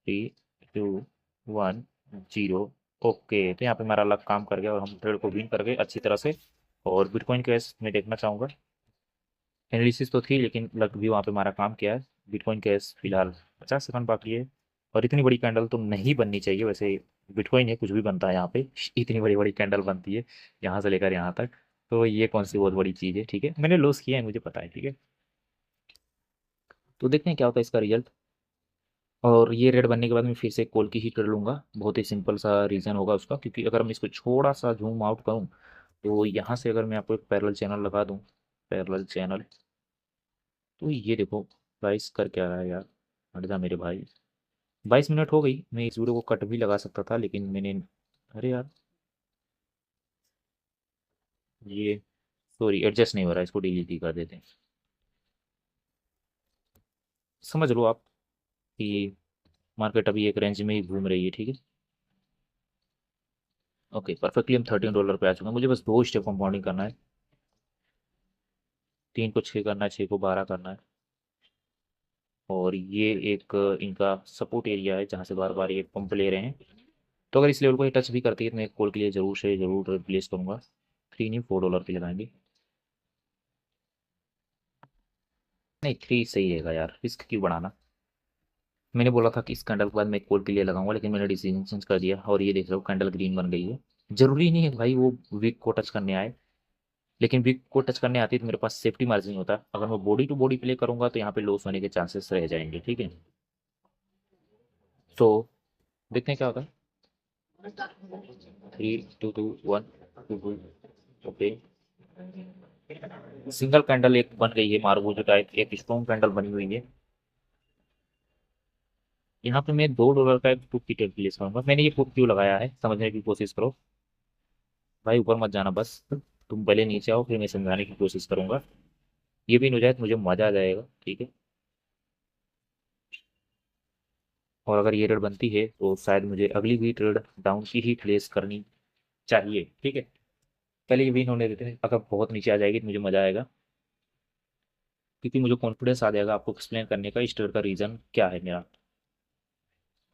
3, 2, 1, 0। ओके, तो यहाँ पे हमारा लक काम कर गया और हम ट्रेड को विन कर गए अच्छी तरह से। और बिटकॉइन कैश में देखना चाहूँगा, एनालिसिस तो थी लेकिन लक भी वहाँ पे हमारा काम किया है। बिटकॉइन कैश फिलहाल 50 सेकंड बाकी है, और इतनी बड़ी कैंडल तो नहीं बननी चाहिए वैसे। बिटकॉइन है, कुछ भी बनता है यहाँ पे, इतनी बड़ी बड़ी कैंडल बनती है यहाँ से लेकर यहाँ तक। तो ये कौन सी बहुत बड़ी चीज़ है, ठीक है। मैंने लॉस किया है, मुझे पता है, ठीक है। तो देखते हैं क्या होता है इसका रिजल्ट। और ये रेड बनने के बाद मैं फिर से कॉल की ही कर लूँगा, बहुत ही सिंपल सा रीज़न होगा उसका, क्योंकि अगर मैं इसको थोड़ा सा जूम आउट करूँ, तो यहाँ से अगर मैं आपको एक पैरेलल चैनल लगा दूँ, पैरेलल चैनल, तो ये देखो प्राइस कर क्या रहा है यार। हट जा मेरे भाई, 22 मिनट हो गई, मैं इस वीडियो को कट भी लगा सकता था, लेकिन मैंने, अरे यार ये, सॉरी एडजस्ट नहीं हो रहा, इसको डिलीट ही कर देते हैं। समझ लो आप कि मार्केट अभी एक रेंज में ही घूम रही है, ठीक है। ओके, परफेक्टली हम $13 पे आ चुके हैं। मुझे बस दो स्टेप कंपाउंडिंग करना है, 3 को 6 करना है, 6 को 12 करना है। और ये एक इनका सपोर्ट एरिया है जहाँ से बार बार ये पंप ले रहे हैं। तो अगर इस लेवल को ये टच भी करती है तो मैं एक कॉल के लिए जरूर से जरूर रिप्लेस करूंगा। 3 नहीं, $4 की लगाएंगे। नहीं, 3 सही रहेगा यार, रिस्क क्यों बढ़ाना। मैंने बोला था कि इस कैंडल के बाद मैं एक कॉल के लिए लगाऊंगा, लेकिन मैंने डिसीजन चेंज कर दिया, और ये देख लो कैंडल ग्रीन बन गई है। जरूरी नहीं है भाई वो वीक को टच करने आए, लेकिन वीक को टच करने आती है तो मेरे पास सेफ्टी मार्जिन होता है। अगर मैं बॉडी टू बॉडी प्ले करूंगा तो यहाँ पे लॉस होने के चांसेस रह जाएंगे, ठीक है। तो देखते हैं क्या होता है। 3, 2, 2, 1, 2, 2। ओके, सिंगल कैंडल एक बन गई है मार्बल टाइप, एक स्ट्रॉन्ग कैंडल बनी हुई है। यहाँ पे मैं $2 का एक पुट की ट्रेड प्लेस करूंगा। मैंने ये पुट क्यों लगाया है समझने की कोशिश करो। भाई ऊपर मत जाना बस, तुम पहले नीचे आओ, फिर मैं समझाने की कोशिश करूंगा। ये भी हो जाए तो मुझे मजा आ जाएगा, ठीक है। और अगर ये ट्रेड बनती है तो शायद मुझे अगली भी ट्रेड डाउन की ही प्लेस करनी चाहिए, ठीक है। पहले ये विन होने देते हैं, अगर बहुत नीचे आ जाएगी तो मुझे मजा आएगा, क्योंकि मुझे कॉन्फिडेंस आ जाएगा आपको एक्सप्लेन करने का इस ट्रेड का रीज़न क्या है मेरा।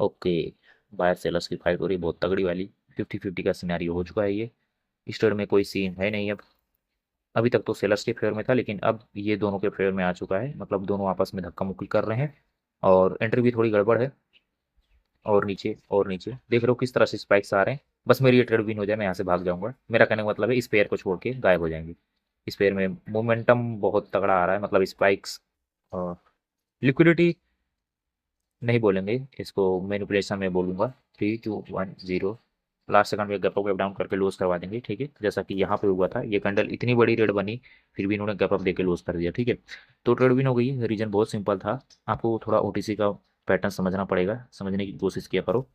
ओके, बायर सेलर्स की फाइट हो रही है बहुत तगड़ी वाली, 50-50 का सिनेरियो हो चुका है ये। इस ट्रेड में कोई सीन है नहीं अब। अभी तक तो सेलर्स के फेवर में था, लेकिन अब ये दोनों के फेवर में आ चुका है, मतलब दोनों आपस में धक्का मुक्की कर रहे हैं। और एंट्री भी थोड़ी गड़बड़ है। और नीचे देख रहे हो किस तरह से स्पाइक्स आ रहे हैं। बस मेरी ये ट्रेड विन हो जाए, मैं यहाँ से भाग जाऊंगा। मेरा कहने का मतलब है इस पेयर को छोड़ के गायब हो जाएंगे। इस पेयर में मोमेंटम बहुत तगड़ा आ रहा है, मतलब स्पाइक्स। लिक्विडिटी नहीं बोलेंगे इसको, मैनिपुलेशन में बोलूंगा। 3, 2, 1, 0। लास्ट सेकंड में गैप अप गैप डाउन करके लॉस करवा देंगे, ठीक है। जैसा कि यहाँ पे हुआ था, ये कैंडल इतनी बड़ी रेड बनी, फिर भी इन्होंने गैप अप देके लॉस कर दिया, ठीक है। तो ट्रेड विन हो गई। रीजन बहुत सिंपल था। आपको थोड़ा ओटीसी का पैटर्न समझना पड़ेगा, समझने की कोशिश किया करो।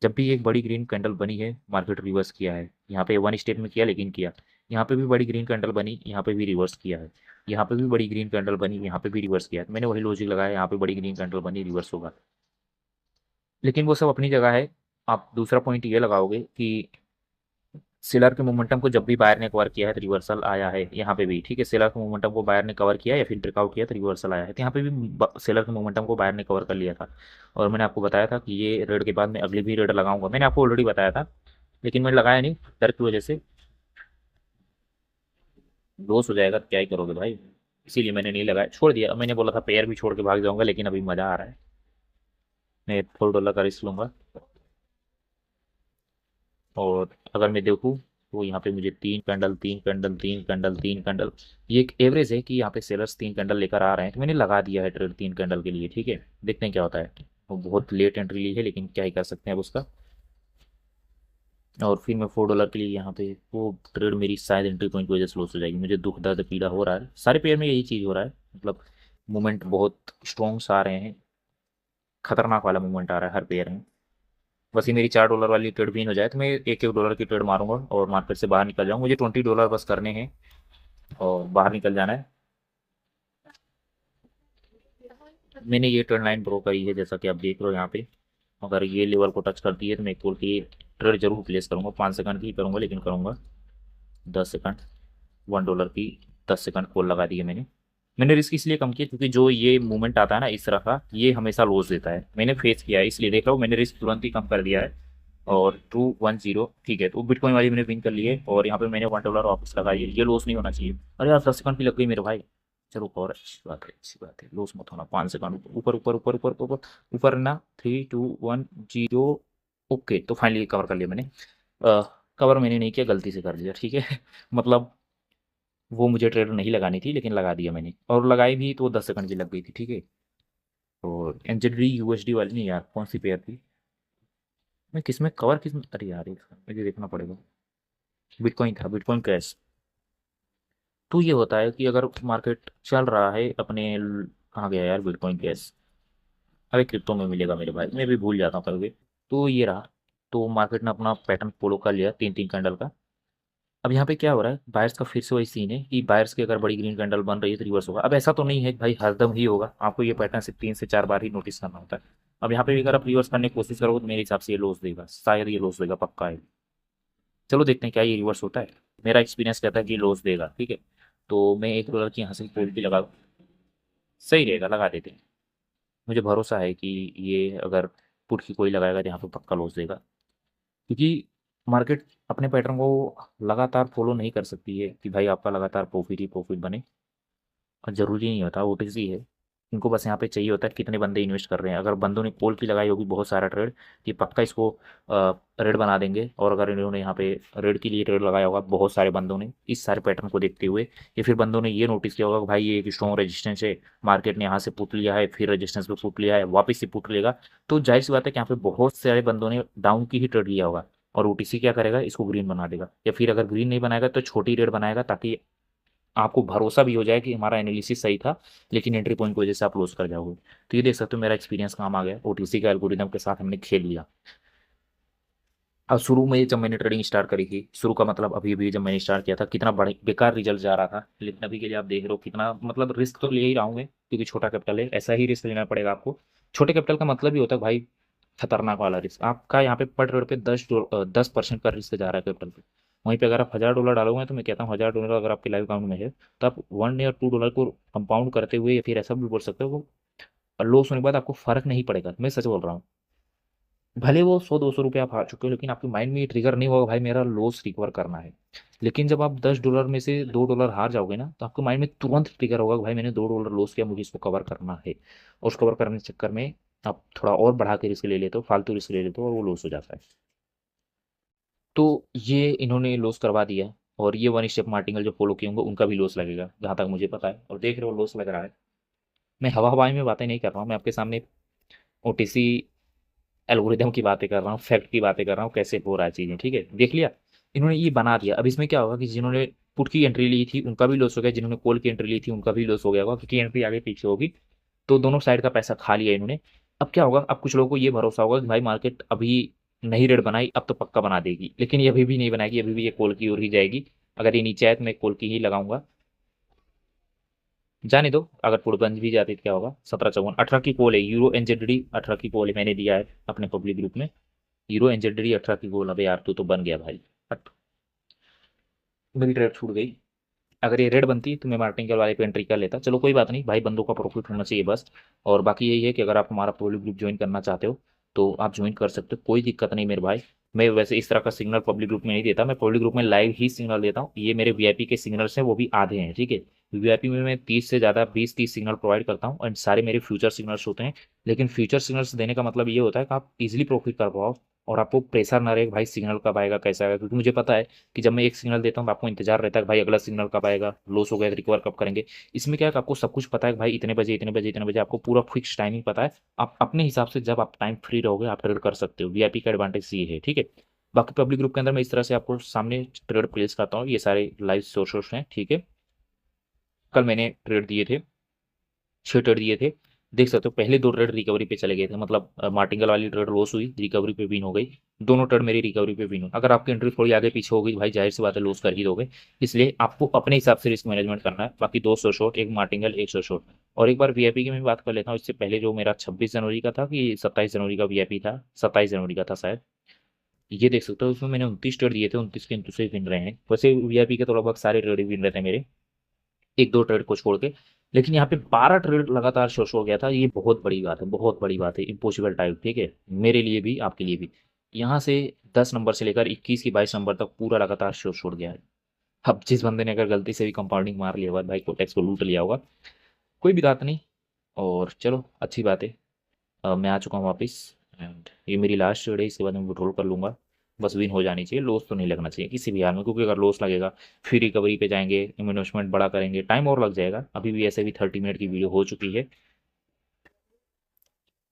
जब भी एक बड़ी ग्रीन कैंडल बनी है, मार्केट रिवर्स किया है। यहाँ पे वन स्टेप में किया, लेकिन किया। यहाँ पे भी बड़ी ग्रीन कैंडल बनी, यहाँ पे भी रिवर्स किया है। यहाँ पे भी बड़ी ग्रीन कैंडल बनी, यहाँ पे भी रिवर्स किया है। मैंने वही लॉजिक लगाया, यहाँ पे बड़ी ग्रीन कैंडल बनी, रिवर्स होगा। लेकिन वो सब अपनी जगह है। आप दूसरा पॉइंट ये लगाओगे कि सेलर के मोमेंटम को जब भी बायर ने कवर किया है तो रिवर्सल आया है। यहाँ पे भी ठीक है, सेलर के मोमेंटम को बायर ने कवर किया या फिर ब्रेकआउट किया तो रिवर्सल आया है। तो यहाँ पे भी सेलर के मोमेंटम को बायर ने कवर कर लिया था। और मैंने आपको बताया था कि ये रेड के बाद मैं अगली भी रेड लगाऊंगा, मैंने आपको ऑलरेडी बताया था। लेकिन मैंने लगाया नहीं, डर की वजह से। लॉस हो जाएगा तो क्या ही करोगे भाई, इसीलिए मैंने नहीं लगाया, छोड़ दिया। मैंने बोला था पेयर भी छोड़ के भाग जाऊंगा, लेकिन अभी मजा आ रहा है। मैं $4 का रिस्क लूंगा। और अगर मैं देखूँ तो यहाँ पे मुझे तीन कैंडल, तीन कैंडल, तीन कैंडल, तीन कैंडल, ये एक एवरेज है कि यहाँ पे सेलर्स तीन कैंडल लेकर आ रहे हैं। तो मैंने लगा दिया है ट्रेड तीन कैंडल के लिए, ठीक है। देखते हैं क्या होता है। वो बहुत लेट एंट्री ली है, लेकिन क्या ही कर सकते हैं अब उसका। और फिर मैं $4 के लिए यहाँ पे, वो ट्रेड मेरी शायद एंट्री पॉइंट की वजह से लॉस हो जाएगी। मुझे दुख दर्द पीड़ा हो रहा है, सारे पेयर में यही चीज़ हो रहा है। मतलब मूवमेंट बहुत स्ट्रॉन्ग सा आ रहे हैं, खतरनाक वाला मूवमेंट आ रहा है हर पेयर में। बस ये मेरी $4 वाली ट्रेड भी हो जाए तो मैं एक एक डॉलर की ट्रेड मारूंगा और मार्केट से बाहर निकल जाऊंगा। मुझे $20 बस करने हैं और बाहर निकल जाना है। मैंने ये ट्रेंड लाइन ब्रो करी है, जैसा कि आप देख रहे हो यहाँ पे। अगर ये लेवल को टच करती है तो मैं कॉल की ट्रेड जरूर प्लेस करूंगा। 5 सेकंड की करूंगा, लेकिन करूंगा 10 सेकंड। $1 की 10 सेकंड कॉल लगा दी है मैंने। मैंने रिस्क इसलिए कम किया क्योंकि जो ये मूवमेंट आता है ना इस तरह का, ये हमेशा लॉस देता है। मैंने फेस किया है, इसलिए देख रहा हूँ, मैंने रिस्क तुरंत ही कम कर दिया है। और 210, ठीक है। तो बिटकॉइन वाली मैंने विन कर ली है, और यहाँ पे मैंने $1 वापस लगाई है। ये लॉस नहीं होना चाहिए। अरे यार 10 सेकंड की लग गई मेरे भाई। चलो और अच्छी बात है, अच्छी बात है, लॉस मत होना। 5 सेकंड ऊपर ऊपर ऊपर ऊपर ऊपर ऊपर ना। 3 2 1 0। ओके, तो फाइनली कवर कर लिया मैंने। कवर मैंने नहीं किया, गलती से कर लिया, ठीक है। मतलब वो मुझे ट्रेड नहीं लगानी थी, लेकिन लगा दिया मैंने। और लगाई भी तो 10 सेकंड की लग गई थी, ठीक है। और एनजेडी यूएसडी वाली नहीं यार, कौन सी पेयर थी। मैं किसमें कवर, किसमें, अरे यार मुझे देखना पड़ेगा। बिटकॉइन था, बिटकॉइन कैश। तो ये होता है कि अगर मार्केट चल रहा है अपने कहाँ गया यार बिटकॉइन कैश। अरे क्रिप्टो में मिलेगा मेरे भाई, मैं भी भूल जाता हूँ कभी। तो ये रहा। तो मार्केट ने अपना पैटर्न फॉलो कर लिया, तीन तीन कैंडल का। अब यहाँ पे क्या हो रहा है, बायर्स का फिर से वही सीन है कि बायर्स की अगर बड़ी ग्रीन कैंडल बन रही है तो रिवर्स होगा। अब ऐसा तो नहीं है कि भाई हरदम ही होगा, आपको ये पैटर्न सिर्फ 3 से 4 बार ही नोटिस करना होता है। अब यहाँ पे भी अगर आप रिवर्स करने की कोशिश करोगे तो मेरे हिसाब से ये लॉस देगा, शायद ये लॉस देगा, पक्का है। चलो देखते हैं क्या ये रिवर्स होता है। मेरा एक्सपीरियंस कहता है कि लॉस देगा, ठीक है। तो मैं $1 की यहाँ से कोल भी लगा, सही रहेगा, लगा देते हैं। मुझे भरोसा है कि ये अगर पुट की कोई लगाएगा तो यहाँ पे पक्का लॉस देगा। क्योंकि मार्केट अपने पैटर्न को लगातार फॉलो नहीं कर सकती है कि भाई आपका लगातार प्रॉफिट ही प्रॉफिट बने। और ज़रूरी नहीं होता, ओटीसी है। इनको बस यहाँ पे चाहिए होता है कितने बंदे इन्वेस्ट कर रहे हैं। अगर बंदों ने कॉल की लगाई होगी बहुत सारा ट्रेड, ये पक्का इसको रेड बना देंगे। और अगर इन्होंने यहाँ पे रेड के लिए ट्रेड लगाया होगा बहुत सारे बंदों ने, इस सारे पैटर्न को देखते हुए, या फिर बंदों ने ये नोटिस किया होगा कि भाई ये एक स्ट्रॉन्ग रेजिस्टेंस है, मार्केट ने यहाँ से पुट लिया है, फिर रेजिस्टेंस पे पुट लिया है, वापस से पुट लेगा। तो जाहिर सी बात है कि यहाँ पे बहुत सारे बंदों ने डाउन की ही ट्रेड लिया होगा। और ओटीसी क्या करेगा, इसको ग्रीन बना देगा, या फिर अगर ग्रीन नहीं बनाएगा तो छोटी रेड बनाएगा, ताकि आपको भरोसा भी हो जाए कि हमारा एनालिसिस सही था। लेकिन एंट्री पॉइंट की वजह से आप लॉस कर जाओगे। तो ये देख सकते हो मेरा एक्सपीरियंस काम आ गया, ओटीसी के एल्गोरिदम के साथ हमने खेल लिया। अब शुरू में जब मैंने ट्रेडिंग स्टार्ट करी थी, शुरू का मतलब अभी अभी जब मैंने स्टार्ट किया था, कितना बड़े बेकार रिजल्ट जा रहा था। लेकिन अभी के लिए आप देख रहे हो कितना, मतलब रिस्क तो ले ही रहा हूँ मैं, क्योंकि छोटा कैपिटल है, ऐसा ही रिस्क लेना पड़ेगा आपको। छोटे कैपिटल का मतलब ही होता है भाई खतरनाक वाला रिस्क। आपका यहाँ पे पर ट्रेड पे 10% का रिस्क जा रहा है कैपिटल पे। वहीं पे अगर आप $1000 डालोगे तो मैं कहता हूँ $1000 अगर आपके लाइव अकाउंट में है, तो आप 1 या 2 डॉलर को कंपाउंड करते हुए, या फिर ऐसा भी बोल सकते हो, वो लॉस होने के बाद आपको फर्क नहीं पड़ेगा। मैं सच बोल रहा हूँ। भले वो 100 200 रुपये आप हार चुके हो, लेकिन आपके माइंड में ये ट्रिगर नहीं होगा भाई मेरा लॉस रिकवर करना है। लेकिन जब आप $10 में से $2 हार जाओगे ना, तो आपके माइंड में तुरंत ट्रिगर होगा कि भाई मैंने $2 लॉस किया, मुझे इसको कवर करना है। और उस कवर करने के चक्कर में आप थोड़ा और बढ़ा के रिस्क ले लेते हो, फालतू रिस्क ले लेते हो, और वो लॉस हो जाता है। तो ये इन्होंने लॉस करवा दिया। और ये वन स्टेप मार्टिंगल जो फॉलो किए होंगे उनका भी लॉस लगेगा, जहाँ तक मुझे पता है। और देख रहे हो लॉस लग रहा है। मैं हवा हवाई में बातें नहीं कर रहा हूँ, मैं आपके सामने ओटीसी एल्गोरिदम की बातें कर रहा हूँ, फैक्ट की बातें कर रहा हूँ, कैसे हो रहा है चीज़ें, ठीक है? देख लिया? इन्होंने ये बना दिया। अब इसमें क्या होगा कि जिन्होंने पुट की एंट्री ली थी, उनका भी लॉस हो गया, जिन्होंने कॉल की एंट्री ली थी, उनका भी लॉस हो गया होगा, क्योंकि एंट्री आगे पीछे होगी, तो दोनों साइड का पैसा खा लिया इन्होंने। अब क्या होगा, अब कुछ लोगों को ये भरोसा होगा कि भाई मार्केट अभी नहीं रेट बनाई, अब तो पक्का बना देगी, लेकिन ये अभी भी नहीं बनाएगी, अभी भी ये कॉल की ओर ही जाएगी। अगर ये नीचे आए तो मैं कॉल की ही लगाऊंगा। जाने दो, अगर पुट बन भी जाती तो क्या होगा? 1754 18 की कॉल है, यूरो एनजेडी 18 की कॉल है, मैंने दिया है अपने पब्लिक ग्रुप में। यूरो एनजेडी 18 की कॉल। अबे यार तू तो बन गया भाई। हट, मेरी ट्रेड छूट गई। अगर ये रेड बनती तो मैं मार्टिंगल वाले पे एंट्री कर लेता। चलो कोई बात नहीं भाई, बंदों का प्रॉफिट होना चाहिए बस। और बाकी यही है कि अगर आप हमारा पब्लिक ग्रुप ज्वाइन करना चाहते हो तो आप ज्वाइन कर सकते हो, कोई दिक्कत नहीं मेरे भाई। मैं वैसे इस तरह का सिग्नल पब्लिक ग्रुप में नहीं देता, मैं पब्लिक ग्रुप में लाइव ही सिग्नल देता हूँ। ये मेरे वीआईपी के सिग्नल्स हैं, वो भी आधे हैं, ठीक है? वीआईपी में मैं 30 से ज़्यादा 20-30 सिग्नल प्रोवाइड करता हूँ, एंड सारे मेरे फ्यूचर सिग्नल्स होते हैं। लेकिन फ्यूचर सिग्नल्स देने का मतलब ये होता है कि आप इजिली प्रॉफिट कर पाओ, और आपको प्रेशर ना रहे कि भाई सिग्नल कब आएगा, कैसा आएगा, क्योंकि मुझे पता है कि जब मैं एक सिग्नल देता हूँ तो आपको इंतजार रहता है कि भाई अगला सिग्नल कब आएगा, लॉस हो गया तो रिकवर कब करेंगे। इसमें क्या है कि आपको सब कुछ पता है कि भाई इतने बजे इतने बजे इतने बजे, आपको पूरा फिक्स टाइमिंग पता है। आप अपने हिसाब से जब आप टाइम फ्री रहोगे आप ट्रेड कर सकते हो। वीआईपी का एडवांटेज ये है, ठीक है? बाकी पब्लिक ग्रुप के अंदर मैं इस तरह से आपको सामने ट्रेड प्लेस करता हूँ, ये सारे लाइव सोर्सेस हैं, ठीक है? कल मैंने ट्रेड दिए थे, 6 ट्रेड दिए थे। देख सकते हो पहले 2 ट्रेड रिकवरी पे चले गए थे, मतलब मार्टिंगल वाली ट्रेड लॉस हुई, रिकवरी पे विन हो गई। दोनों ट्रेड मेरी रिकवरी पे विन हो। अगर आपकी एंट्री थोड़ी आगे पीछे हो गई भाई, जाहिर सी बात है लॉस कर ही दोगे। इसलिए आपको अपने हिसाब से रिस्क मैनेजमेंट करना है। बाकी 200 शॉट, एक मार्टिंगल, 100 शॉट। और एक बार वीआईपी की मैं बात कर लेता हूँ, इससे पहले जो मेरा 26 जनवरी का था कि 27 जनवरी का वीआईपी था, 27 जनवरी का था शायद। ये देख सकते हो उसमें मैंने 29 ट्रेड दिए थे, 29 के 29 विन रहे हैं। वैसे वीआईपी के तो लगभग सारे ट्रेड विन रहे थे मेरे, 1-2 ट्रेड को छोड़ के। लेकिन यहाँ पे 12 ट्रेड लगातार शो हो गया था, ये बहुत बड़ी बात है, बहुत बड़ी बात है, इम्पॉसिबल टाइप, ठीक है? मेरे लिए भी आपके लिए भी। यहाँ से 10 नंबर से लेकर 21 की 22 नंबर तक पूरा लगातार शो छोड़ गया है। अब जिस बंदे ने अगर गलती से भी कंपाउंडिंग मार लिया होगा भाई, कोटेक्स को लूट लिया होगा, कोई भी बात नहीं। और चलो अच्छी बात है, मैं आ चुका हूँ वापस। एंड ये मेरी लास्ट ट्रेड है, इसके बाद मैं विड्रॉल कर लूँगा। बस विन हो जानी चाहिए, लॉस तो नहीं लगना चाहिए किसी भी हाल में, क्योंकि अगर लॉस लगेगा फिर रिकवरी पे जाएंगे, इन्वेस्टमेंट बड़ा करेंगे, टाइम और लग जाएगा। अभी भी ऐसे भी 30 मिनट की वीडियो हो चुकी है।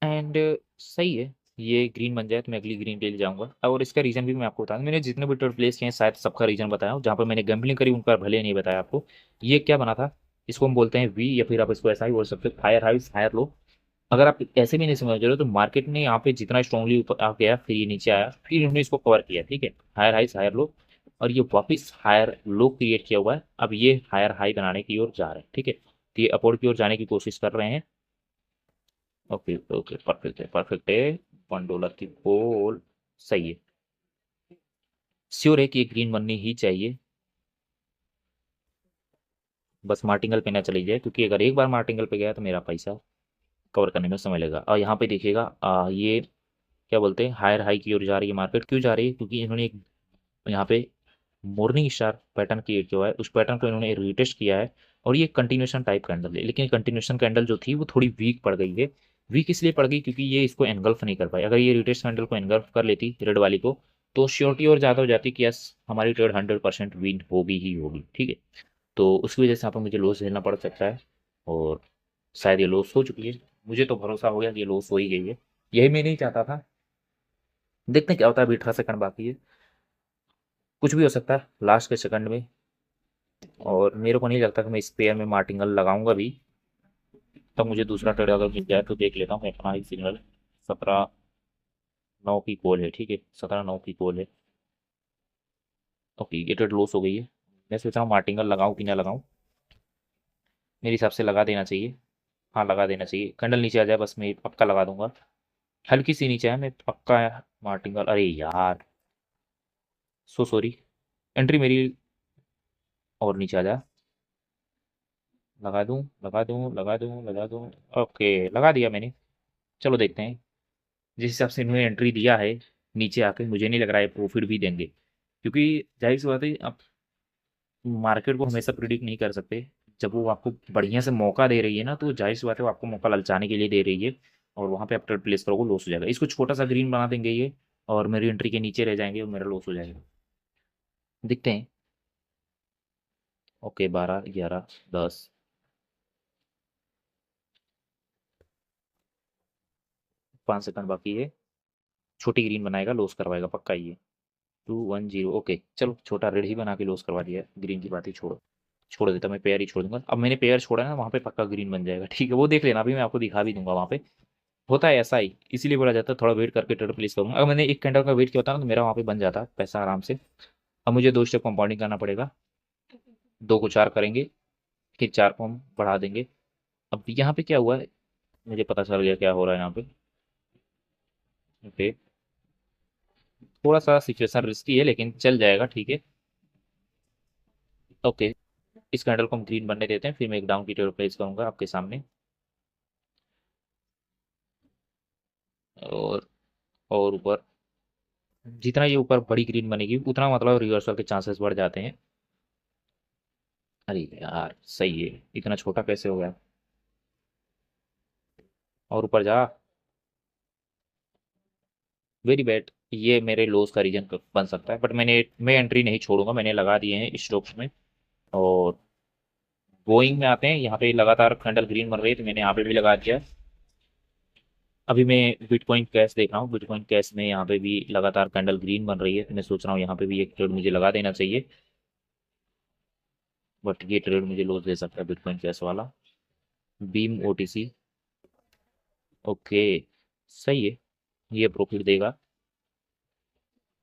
एंड सही है, ये ग्रीन बन जाए तो मैं अगली ग्रीन के लिए जाऊंगा। और इसका रीज़न भी मैं आपको बता दूं, मैंने जितने भी ट्रेड प्लेस किए हैं शायद सबका रीज़न बताया हूँ। जहाँ पर मैंने गैम्बलिंग करी उनका भले नहीं बताया आपको। ये क्या बना था, इसको हम बोलते हैं वी, या फिर आप इसको ऐसा ही बोल सकते हो, हायर हाई हायर लो। अगर आप ऐसे भी नहीं समझ रहे हो तो मार्केट ने यहाँ पे जितना स्ट्रांगली ऊपर आ गया, फिर ये नीचे आया, फिर इन्होंने इसको कवर किया, ठीक है? हायर हाई हायर लो, और ये वापस हायर लो क्रिएट किया हुआ है। अब ये हायर हाई बनाने की ओर जा रहे हैं, ठीक है? तो ये अपवर्ड की ओर जाने की कोशिश कर रहे हैं। ओके ओके, परफेक्ट है, परफेक्ट है। $1 की कॉल, सही है। श्योर है कि ये ग्रीन बननी ही चाहिए, बस मार्टिंगल पे ना चली जाए, क्योंकि अगर एक बार मार्टिंगल पे गया तो मेरा पैसा कवर करने में समय लगेगा। और यहाँ पे देखिएगा ये क्या बोलते हैं, हायर हाई की ओर जा रही है मार्केट। क्यों जा रही है? क्योंकि इन्होंने एक यहाँ पे मॉर्निंग स्टार पैटर्न क्रिएट किया हुआ है, उस पैटर्न को इन्होंने रीटेस्ट किया है। और ये कंटिन्यूशन टाइप कैंडल है, लेकिन कंटिन्यूशन कैंडल जो थी वो थोड़ी वीक पड़ गई है। वीक इसलिए पड़ गई क्योंकि ये इसको एनगल्फ नहीं कर पाई। अगर ये रिटेस्ट कैंडल को एनगल्फ कर लेती रेड वाली को, तो श्योरिटी और ज़्यादा हो जाती कि यस हमारी ट्रेड 100% विन होगी ही होगी, ठीक है? तो उसकी वजह से यहाँ पर मुझे लॉस झेलना पड़ सकता है, और शायद ये लॉस हो चुकी है। मुझे तो भरोसा हो गया कि ये लॉस हो ही गई है, यही मैं नहीं चाहता था। देखते हैं क्या होता है, अभी 18 सेकंड बाकी है, कुछ भी हो सकता है लास्ट के सेकंड में। और मेरे को नहीं लगता कि मैं इस पेयर में मार्टिंगल लगाऊंगा भी। तब मुझे दूसरा ट्रेड अगर मिल जाए तो देख लेता हूँ मैं अपना ही सिग्नल। 17-9 की कॉल है, ठीक है? 17-9 की कॉल है। ओके, ये ट्रेड लॉस हो गई है। मैं सोच रहा हूँ मार्टिंगल लगाऊं कि ना लगाऊं। मेरे हिसाब से लगा देना चाहिए। हाँ लगा देना चाहिए, कैंडल नीचे आ जाए बस मैं पक्का लगा दूंगा। हल्की सी नीचे है मैं पक्का मार्टिंगल। अरे यार, सो सॉरी, एंट्री मेरी और नीचे आ जा। लगा दूं लगा दूं लगा दूं लगा दूं। ओके, लगा दिया मैंने। चलो देखते हैं। जिस हिसाब से इन्होंने एंट्री दिया है नीचे आके, मुझे नहीं लग रहा है प्रॉफिट भी देंगे, क्योंकि जाहिर सी बात है आप मार्केट को हमेशा प्रिडिक्ट नहीं कर सकते। जब वो आपको बढ़िया से मौका दे रही है ना, तो जाहिर सी बात है वो आपको मौका ललचाने के लिए दे रही है, और वहाँ पे आप ट्रेड प्लेस करोगे लॉस हो जाएगा। इसको छोटा सा ग्रीन बना देंगे ये, और मेरी एंट्री के नीचे रह जाएंगे और मेरा लॉस हो जाएगा। दिखते हैं। ओके, 12, 11, 10, 5 सेकंड बाकी है। छोटी ग्रीन बनाएगा, लॉस करवाएगा पक्का ये। 210 ओके, चलो छोटा रेड ही बना के लॉस करवा दिया है, ग्रीन की बात ही छोड़ो। छोड़ देता, मैं पेयर ही छोड़ दूंगा। अब मैंने पेयर छोड़ा है ना, वहाँ पे पक्का ग्रीन बन जाएगा, ठीक है, वो देख लेना, अभी मैं आपको दिखा भी दूंगा वहाँ पे। होता है ऐसा ही, इसीलिए बोला जाता है थोड़ा वेट करके ट्रेड प्लेस करूंगा। अगर मैंने एक कैंडल का वेट किया होता ना, तो मेरा वहाँ पे बन जाता पैसा आराम से। अब मुझे 2 स्टेप कंपाउंडिंग करना पड़ेगा, 2 को 4 करेंगे, फिर 4 को हम बढ़ा देंगे। अब यहाँ पे क्या हुआ है, मुझे पता चल गया क्या हो रहा है यहाँ पे। ओके, थोड़ा सा सिचुएशन रिस्की है लेकिन चल जाएगा, ठीक है। ओके, इस कैंडल को हम ग्रीन बनने देते हैं, फिर मैं एक डाउन की ट्रेड प्लेस करूंगा आपके सामने। और ऊपर, जितना ये ऊपर बड़ी ग्रीन बनेगी उतना मतलब रिवर्सल के चांसेस बढ़ जाते हैं। अरे यार सही है, इतना छोटा कैसे हो गया। और ऊपर जा, वेरी बैड, ये मेरे लॉस का रीजन बन सकता है, बट मैं एंट्री नहीं छोड़ूंगा, मैंने लगा दिए हैं स्टॉप्स में। और गोइंग में आते हैं, यहाँ पे लगातार कैंडल ग्रीन बन रही है तो मैंने यहाँ पे भी लगा दिया। अभी मैं बिटकॉइन कैश देख रहा हूँ, बिटकॉइन कैश में यहाँ पे भी लगातार कैंडल ग्रीन बन रही है, तो मैं सोच रहा हूँ यहाँ पे भी एक ट्रेड मुझे लगा देना चाहिए। बट ये ट्रेड मुझे लॉस दे सकता है बिटकॉइन कैश वाला। बीम ओटीसी, ओके सही है, ये प्रॉफिट देगा।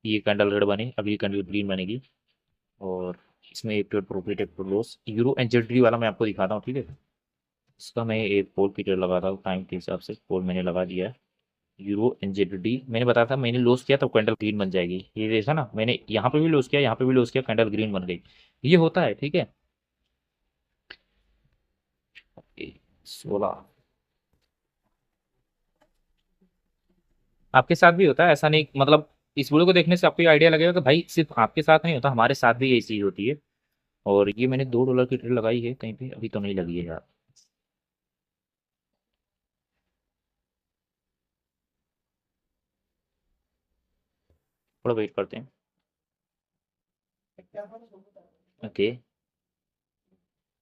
ये कैंडल रेड बने, अगली कैंडल ग्रीन बनेगी। और इसमें एक ट्रेड प्रॉफिट, एक ट्रेड लॉस। यूरो एनजेडी वाला मैं आपको दिखाता हूँ, ठीक है। इसका मैं एक पोल की ट्रेड लगाता हूँ, टाइम के हिसाब से पोल मैंने लगा दिया है। यूरो एनजेडी मैंने बताया था, मैंने लॉस किया तो कैंडल ग्रीन बन जाएगी, ये देखा ना, मैंने यहाँ पे भी लॉस किया, यहाँ पे भी लॉस किया, कैंडल ग्रीन बन गई। ये होता है, ठीक है। 16, आपके साथ भी होता है ऐसा नहीं, मतलब इस वीडियो को देखने से आपको ये आइडिया लगेगा कि भाई सिर्फ आपके साथ नहीं होता, हमारे साथ भी यही चीज होती है। और ये मैंने $2 की ट्रेड लगाई है कहीं पे, अभी तो नहीं लगी है यार। थोड़ा वेट करते हैं। ओके,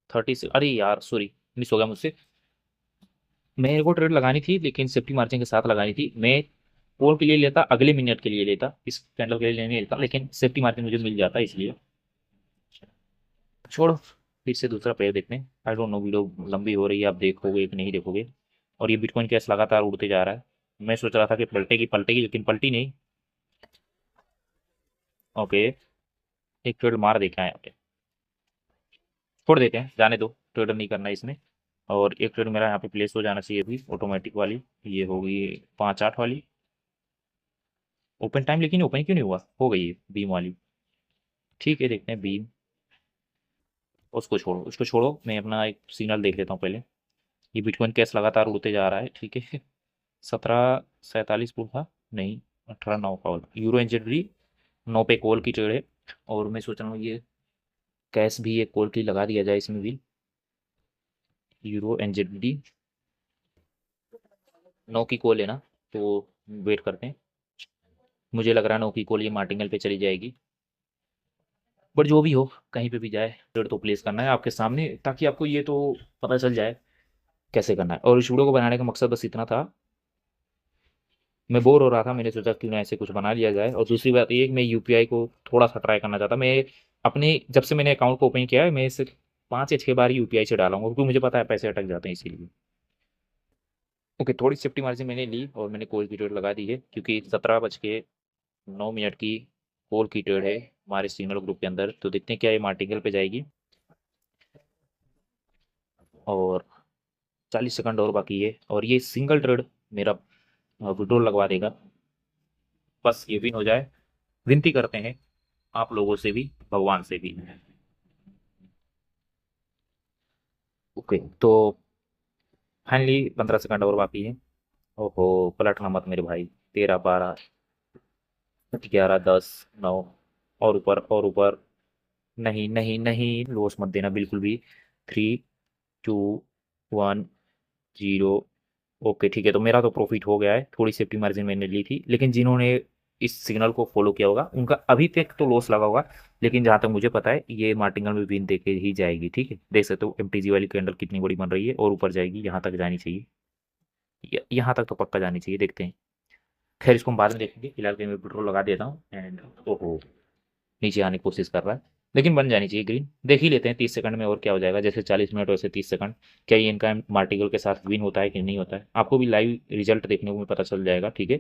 30 से, अरे यार सॉरी, मिस हो गया मुझसे। मेरे को ट्रेड लगानी थी लेकिन सेफ्टी मार्जिन के साथ लगानी थी। मैं पोल के लिए लेता, अगले मिनट के लिए लेता, इस कैंडल के लिए नहीं लेता, लेकिन सेफ्टी मार्जिन मुझे मिल जाता इसलिए। छोड़ो, फिर से दूसरा पेयर देखते हैं। आई डोंट नो, वीडियो लंबी हो रही है, आप देखोगे कि नहीं देखोगे। और ये बिटकॉइन कैश लगातार उड़ते जा रहा है। मैं सोच रहा था कि पलटेगी पलटेगी, लेकिन पलटी नहीं। ओके, एक ट्रेड मार देखा है यहाँ पे, छोड़ देते हैं, जाने दो, ट्रेड नहीं करना है इसमें। और एक ट्रेड मेरा यहाँ पे प्लेस हो जाना चाहिए अभी, ऑटोमेटिक वाली। ये होगी 5-8 वाली। ओपन टाइम, लेकिन ओपन क्यों नहीं हुआ, हो गई है बीम वाली। ठीक है, देखते हैं बीम। उसको छोड़ो, उसको छोड़ो, मैं अपना एक सिग्नल देख लेता हूँ पहले। ये बिटकॉइन कैश लगातार उड़ते जा रहा है, ठीक है। 1747 पुल था, नहीं, 18-9 कॉल यूरो एनजेडी, 9 पे कॉल की ट्रेड है। और मैं सोच रहा हूँ ये कैश भी एक कॉल की लगा दिया जाए इसमें भी। यूरो एनजेडी 9 की कॉल है ना, तो वेट करते हैं। मुझे लग रहा है 9 की कॉल ये मार्टिंगल पे चली जाएगी। बट जो भी हो, कहीं पे भी जाए, ट्रेड तो प्लेस करना है आपके सामने, ताकि आपको ये तो पता चल जाए कैसे करना है। और इस वीडियो को बनाने का मकसद बस इतना था, मैं बोर हो रहा था, मैंने सोचा क्यों ना ऐसे कुछ बना लिया जाए। और दूसरी बात ये कि मैं यूपीआई को थोड़ा सा ट्राई करना चाहता। मैं अपने, जब से मैंने अकाउंट को ओपन किया है, मैं सिर्फ 5 या 6 बार यूपीआई से डाला हूँ, क्योंकि मुझे पता है पैसे अटक जाते हैं इसीलिए। ओके, थोड़ी सेफ्टी मार्जिन मैंने ली और मैंने कॉल की ट्रेड लगा दी है, क्योंकि 17:09 की कॉल की ट्रेड है हमारे सिग्नल ग्रुप के अंदर। तो देखते हैं क्या ये मार्टिकल पे जाएगी। और 40 सेकंड और बाकी है, और ये सिंगल ट्रेड मेरा विड्रॉल लगवा देगा। बस ये विन हो जाए, विनती करते हैं आप लोगों से भी, भगवान से भी। ओके, तो फाइनली 15 सेकंड और बाकी है। ओहो, पलटना मत मेरे भाई। 13, 12, 11, 10, 9, और ऊपर और ऊपर। नहीं नहीं नहीं, लॉस मत देना बिल्कुल भी। 3, 2, 1, 0। ओके ठीक है, तो मेरा तो प्रॉफिट हो गया है, थोड़ी सेफ्टी मार्जिन मैंने ली थी, लेकिन जिन्होंने इस सिग्नल को फॉलो किया होगा उनका अभी तक तो लॉस लगा होगा। लेकिन जहाँ तक मुझे पता है ये मार्टिंगल में विन देके ही जाएगी, ठीक है। देख सकते हो एमटीजी वाली कैंडल कितनी बड़ी बन रही है, और ऊपर जाएगी, यहाँ तक जानी चाहिए। यहाँ तक तो पक्का जानी चाहिए, देखते हैं। खैर इसको हम बाद में देखेंगे, फिलहाल के मैं विड्रॉल लगा देता हूँ। एंड ओहो, नीचे आने की कोशिश कर रहा है, लेकिन बन जानी चाहिए ग्रीन। देख ही लेते हैं 30 सेकंड में और क्या हो जाएगा, जैसे 40 मिनट वैसे 30 सेकंड। क्या ये इनका मार्टिकल के साथ विन होता है कि नहीं होता है, आपको भी लाइव रिजल्ट देखने को पता चल जाएगा, ठीक है।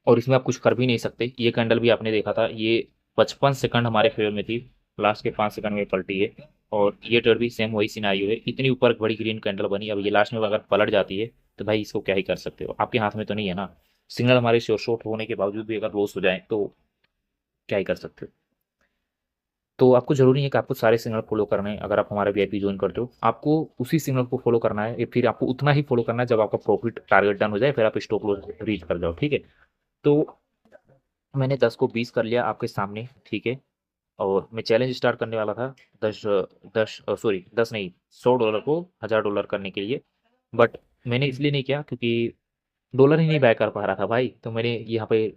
और इसमें आप कुछ कर भी नहीं सकते, ये कैंडल भी आपने देखा था, ये 55 सेकंड हमारे फेवर में थी, लास्ट के 5 सेकंड में पलटी है। और ये ट्रेड भी सेम वही सिनारियो है, इतनी ऊपर बड़ी ग्रीन कैंडल बनी, अब ये लास्ट में अगर पलट जाती है तो भाई इसको क्या ही कर सकते हो, आपके हाथ में तो नहीं है ना। सिग्नल हमारे शॉर्ट होने के बावजूद भी अगर लॉस हो जाए तो क्या ही कर सकते हो। तो आपको ज़रूरी नहीं है कि आपको सारे सिग्नल फॉलो करने हैं, अगर आप हमारा वीआईपी ज्वाइन करते हो आपको उसी सिग्नल को फॉलो करना है, या फिर आपको उतना ही फॉलो करना है जब आपका प्रॉफिट टारगेट डन हो जाए, फिर आप स्टॉप लॉस रीच कर जाओ, ठीक है। तो मैंने 10 को 20 कर लिया आपके सामने, ठीक है। और मैं चैलेंज स्टार्ट करने वाला था 10 10 सॉरी 10 नहीं, $100 को $1000 करने के लिए। बट मैंने इसलिए नहीं किया क्योंकि डॉलर ही नहीं बाय कर पा रहा था भाई, तो मैंने यहाँ पे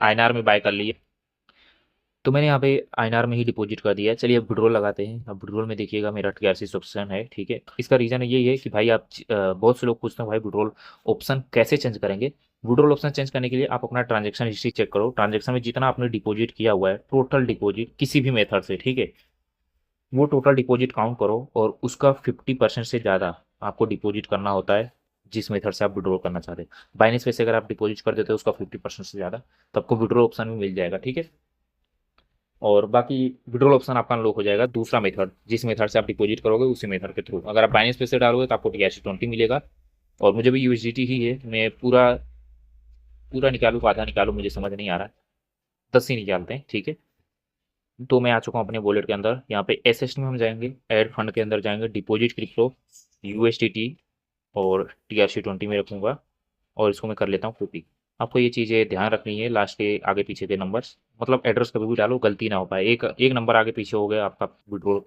आईएनआर में बाय कर लिया। तो मैंने यहाँ पे आईएनआर में ही डिपॉजिट कर दिया है। चलिए अब विड्रॉल लगाते हैं। अब विड्रॉल में देखिएगा मेरा टीआरसी ऑप्शन है, ठीक है। इसका रीज़न यही है कि भाई आप बहुत से लोग पूछते हैं भाई विड्रॉल ऑप्शन कैसे चेंज करेंगे। विड्रॉल ऑप्शन चेंज करने के लिए आप अपना ट्रांजेक्शन हिस्ट्री चेक करो, ट्रांजेक्शन में जितना आपने डिपॉजिट किया हुआ है, टोटल डिपॉजिट किसी भी मेथड से, ठीक है, वो टोटल डिपॉजिट काउंट करो और उसका 50% से ज़्यादा आपको डिपॉजिट करना होता है जिस मेथड से आप विड्रॉल करना चाहते हैं। बाइनेंस पे से अगर आप डिपॉजिट कर देते हो उसका 50% से ज़्यादा, तो आपको विड्रॉल ऑप्शन में मिल जाएगा, ठीक है। और बाकी विड्रॉल ऑप्शन आपका अनलॉक हो जाएगा दूसरा मेथड, जिस मेथड से आप डिपॉजिट करोगे उसी मेथड के थ्रू। अगर आप बाइनेंस पे से डालोगे तो आपको TRC20 मिलेगा। और मुझे भी यूएसडीटी ही है, मैं पूरा पूरा निकालूँ आधा निकालूँ मुझे समझ नहीं आ रहा है, 10 ही निकालते हैं, ठीक है। तो मैं आ चुका हूँ अपने वॉलेट के अंदर, यहाँ पे एसेस्ट में हम जाएंगे, ऐड फंड के अंदर जाएंगे, डिपॉजिट क्रिप्टो USDT और TRC20 में रखूँगा और इसको मैं कर लेता हूँ कॉपी। आपको ये चीज़ें ध्यान रखनी है, लास्ट के आगे पीछे के नंबर्स, मतलब एड्रेस कभी भी डालो गलती ना हो पाए, एक एक नंबर आगे पीछे हो गया आपका विड्रॉल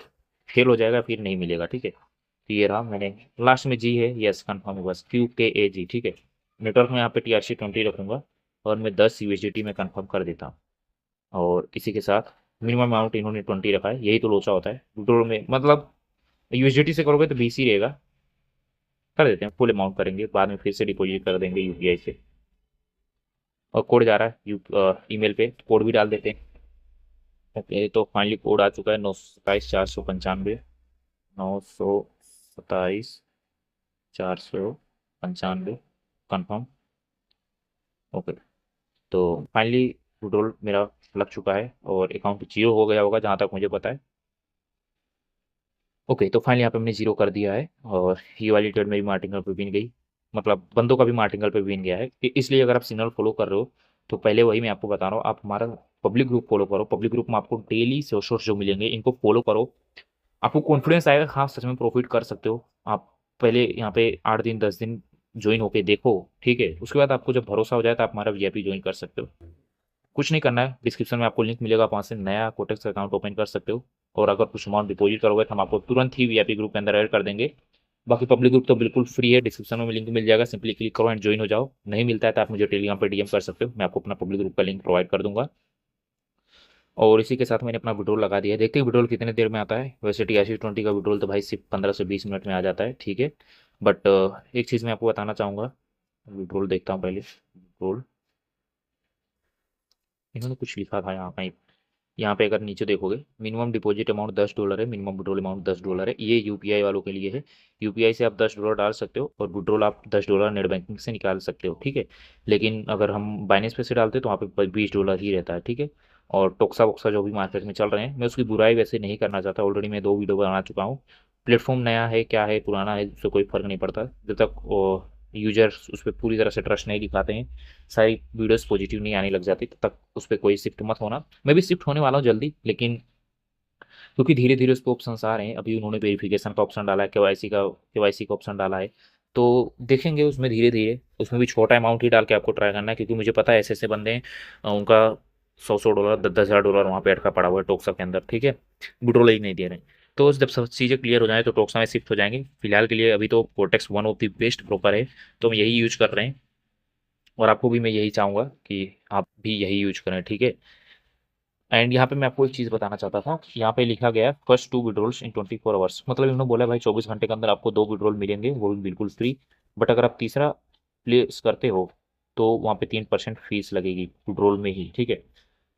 फेल हो जाएगा, फिर नहीं मिलेगा, ठीक है। तो ये रहा, मैंने लास्ट में जी है, यस कन्फर्म है, बस QKAG, ठीक है। नेटवर्क में यहाँ पे TRC20 रखूँगा और मैं 10 USDT में कन्फर्म कर देता हूँ। और इसी के साथ मिनिमम अमाउंट इन्होंने 20 रखा है, यही तो लोचा होता है विड्रॉल में, मतलब USDT से करोगे तो 20 ही रहेगा। कर देते हैं, फुल अमाउंट करेंगे, बाद में फिर से डिपॉजिट कर देंगे UPI से। और कोड जा रहा है ईमेल पे, कोड भी डाल देते हैं। ओके, तो फाइनली कोड आ चुका है 927 495, 927 495, कन्फर्म। ओके, तो फाइनली विड्रॉल मेरा लग चुका है और अकाउंट जीरो हो गया होगा जहाँ तक मुझे पता है। ओके, तो फाइनली यहाँ पे हमने जीरो कर दिया है और ये वाली ट्रेड मेरी मार्टिंगल पे विन गई, मतलब बंदों का भी मार्टिंगल पे विन गया है। इसलिए अगर आप सिग्नल फॉलो कर रहे हो तो पहले वही मैं आपको बता रहा हूँ, आप हमारा पब्लिक ग्रुप फॉलो करो। पब्लिक ग्रुप में आपको डेली सोर्स जो मिलेंगे इनको फॉलो करो, आपको कॉन्फिडेंस आएगा, हाँ सच में प्रॉफिट कर सकते हो आप। पहले यहाँ पे 8 दिन 10 दिन ज्वाइन होके देखो, ठीक है, उसके बाद आपको जब भरोसा हो जाए तो आप हमारा VIP ज्वाइन कर सकते हो। कुछ नहीं करना है, डिस्क्रिप्शन में आपको लिंक मिलेगा, आप वहाँ से नया कोटेक्स अकाउंट ओपन कर सकते हो। और अगर कुछ अमाउंट डिपॉजिट करोगे तो हम आपको तुरंत ही VIP ग्रुप के अंदर ऐड कर देंगे। बाकी पब्लिक ग्रुप तो बिल्कुल फ्री है, डिस्क्रिप्शन में लिंक मिल जाएगा, सिंपली क्लिक करो एंड ज्वाइन हो जाओ। नहीं मिलता है तो आप मुझे टेलीग्राम पर DM कर सकते हो, मैं आपको अपना पब्लिक ग्रुप का लिंक प्रोवाइड कर दूंगा। और इसी के साथ मैंने अपना विड्रॉल लगा दिया है, देखते हैं विड्रॉल कितने देर में आता है। वैसे TRC20 का विड्रॉल तो भाई सिर्फ 15 से 20 मिनट में आ जाता है, ठीक है। बट एक चीज़ मैं आपको बताना चाहूँगा, विड्रॉल देखता हूँ पहले। विड्रॉल इन्होंने कुछ लिखा था यहाँ कहीं, यहाँ पे अगर नीचे देखोगे मिनिमम डिपॉजिट अमाउंट $10 है, मिनिमम विड्रॉल अमाउंट $10 है, ये UPI वालों के लिए है। UPI से आप $10 डाल सकते हो और विड्रॉल आप $10 नेट बैंकिंग से निकाल सकते हो, ठीक है। लेकिन अगर हम बाइनेंस पे से डालते हैं तो वहाँ पे $20 ही रहता है, ठीक है। और टोक्सा वोक्सा जो भी मार्केट में चल रहे हैं, मैं उसकी बुराई वैसे नहीं करना चाहता, ऑलरेडी मैं 2 वीडियो बना चुका हूँ। प्लेटफॉर्म नया है क्या है पुराना है उससे कोई फ़र्क नहीं पड़ता, जब तक यूजर्स उस पर पूरी तरह से ट्रस्ट नहीं दिखाते हैं, सारी वीडियोस पॉजिटिव नहीं आने लग जाती, तब तक उस पर कोई शिफ्ट मत होना। मैं भी शिफ्ट होने वाला हूँ जल्दी, लेकिन क्योंकि धीरे धीरे उस पर ऑप्शन आ रहे हैं, अभी उन्होंने वेरिफिकेशन का ऑप्शन डाला है, KYC का ऑप्शन डाला है, तो देखेंगे उसमें धीरे धीरे। उसमें भी छोटा अमाउंट ही डाल के आपको ट्राई करना है, क्योंकि मुझे पता है ऐसे ऐसे बंदे हैं उनका 100-100 डॉलर 10,000 डॉलर वहाँ पे अटका पड़ा हुआ है टोक्सा के अंदर, ठीक है, विड्रॉल ही नहीं दे रहे हैं। तो जब सब चीज़ें क्लियर हो जाए तो टोक्सा में शिफ्ट हो जाएंगे। फिलहाल के लिए अभी तो Quotex one of the best broker है, तो हम यही यूज कर रहे हैं। और आपको भी मैं यही चाहूँगा कि आप भी यही यूज करें, ठीक है। एंड यहाँ पे मैं आपको एक चीज़ बताना चाहता था, यहाँ पे लिखा गया है फर्स्ट 2 विड्रॉल्स इन 24 आवर्स, मतलब इन्होंने बोला है भाई 24 घंटे के अंदर आपको 2 विड्रॉल मिलेंगे, वो भी बिल्कुल फ्री। बट अगर आप तीसरा प्लेस करते हो तो वहाँ पे 3% फीस लगेगी विड्रॉल में ही, ठीक है।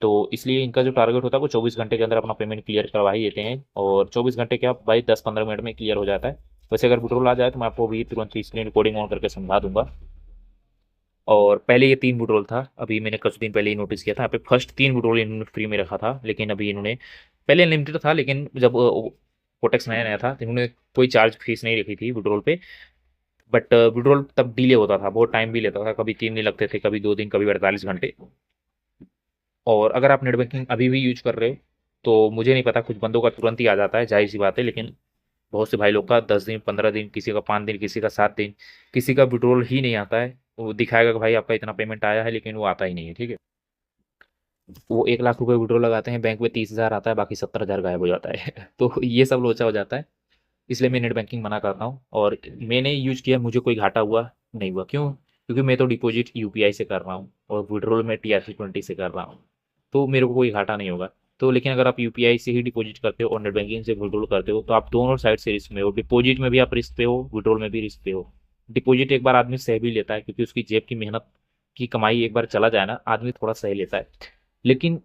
तो इसलिए इनका जो टारगेट होता है वो 24 घंटे के अंदर अपना पेमेंट क्लियर करवा ही देते हैं, और 24 घंटे क्या भाई 10-15 मिनट में क्लियर हो जाता है। वैसे अगर विड्रॉल आ जाए तो मैं आपको भी तुरंत ही स्क्रीन रिकॉर्डिंग ऑन करके समझा दूंगा। और पहले ये 3 विड्रॉल था, अभी मैंने कुछ दिन पहले ही नोटिस किया था, यहाँ पे फर्स्ट 3 विड्रॉल इन्होंने फ्री में रखा था, लेकिन अभी इन्होंने, पहले अनलिमिटेड था लेकिन जब कोटेक्स नया नया था तो इन्होंने कोई चार्ज फीस नहीं रखी थी विड्रॉल पे। बट विड्रॉल तब डिले होता था, बहुत टाइम भी लेता था, कभी 3 दिन लगते थे, कभी 2 दिन, कभी 48 घंटे। और अगर आप नेट बैंकिंग अभी भी यूज कर रहे हो तो मुझे नहीं पता, कुछ बंदों का तुरंत ही आ जाता है, जाहिर सी बात है, लेकिन बहुत से भाई लोग का 10 दिन, 15 दिन, किसी का 5 दिन, किसी का 7 दिन, किसी का विड्रॉल ही नहीं आता है। वो दिखाएगा कि भाई आपका इतना पेमेंट आया है, लेकिन वो आता ही नहीं है, ठीक है। वो 1 लाख रुपए विड्रॉल लगाते हैं, बैंक में 30,000 आता है, बाकी 70,000 गायब हो जाता है तो ये सब लोचा हो जाता है। इसलिए मैं नेट बैंकिंग मना करता हूँ, और मैंने यूज किया, मुझे कोई घाटा हुआ नहीं हुआ। क्यों? क्योंकि मैं तो डिपॉजिट यूपीआई से कर रहा हूँ और विड्रॉल में TRC20 से कर रहा हूँ, तो मेरे को कोई घाटा नहीं होगा। तो लेकिन अगर आप यूपीआई से ही डिपॉजिट करते हो और नेट बैंकिंग से विड्रॉल करते हो तो आप दोनों साइड से रिस्क में हो, डिपॉजिट में भी आप रिस्क पे हो, विड्रॉल में भी रिस्क पे हो। डिपॉजिट एक बार आदमी सह भी लेता है, क्योंकि उसकी जेब की मेहनत की कमाई एक बार चला जाए ना, आदमी थोड़ा सह लेता है। लेकिन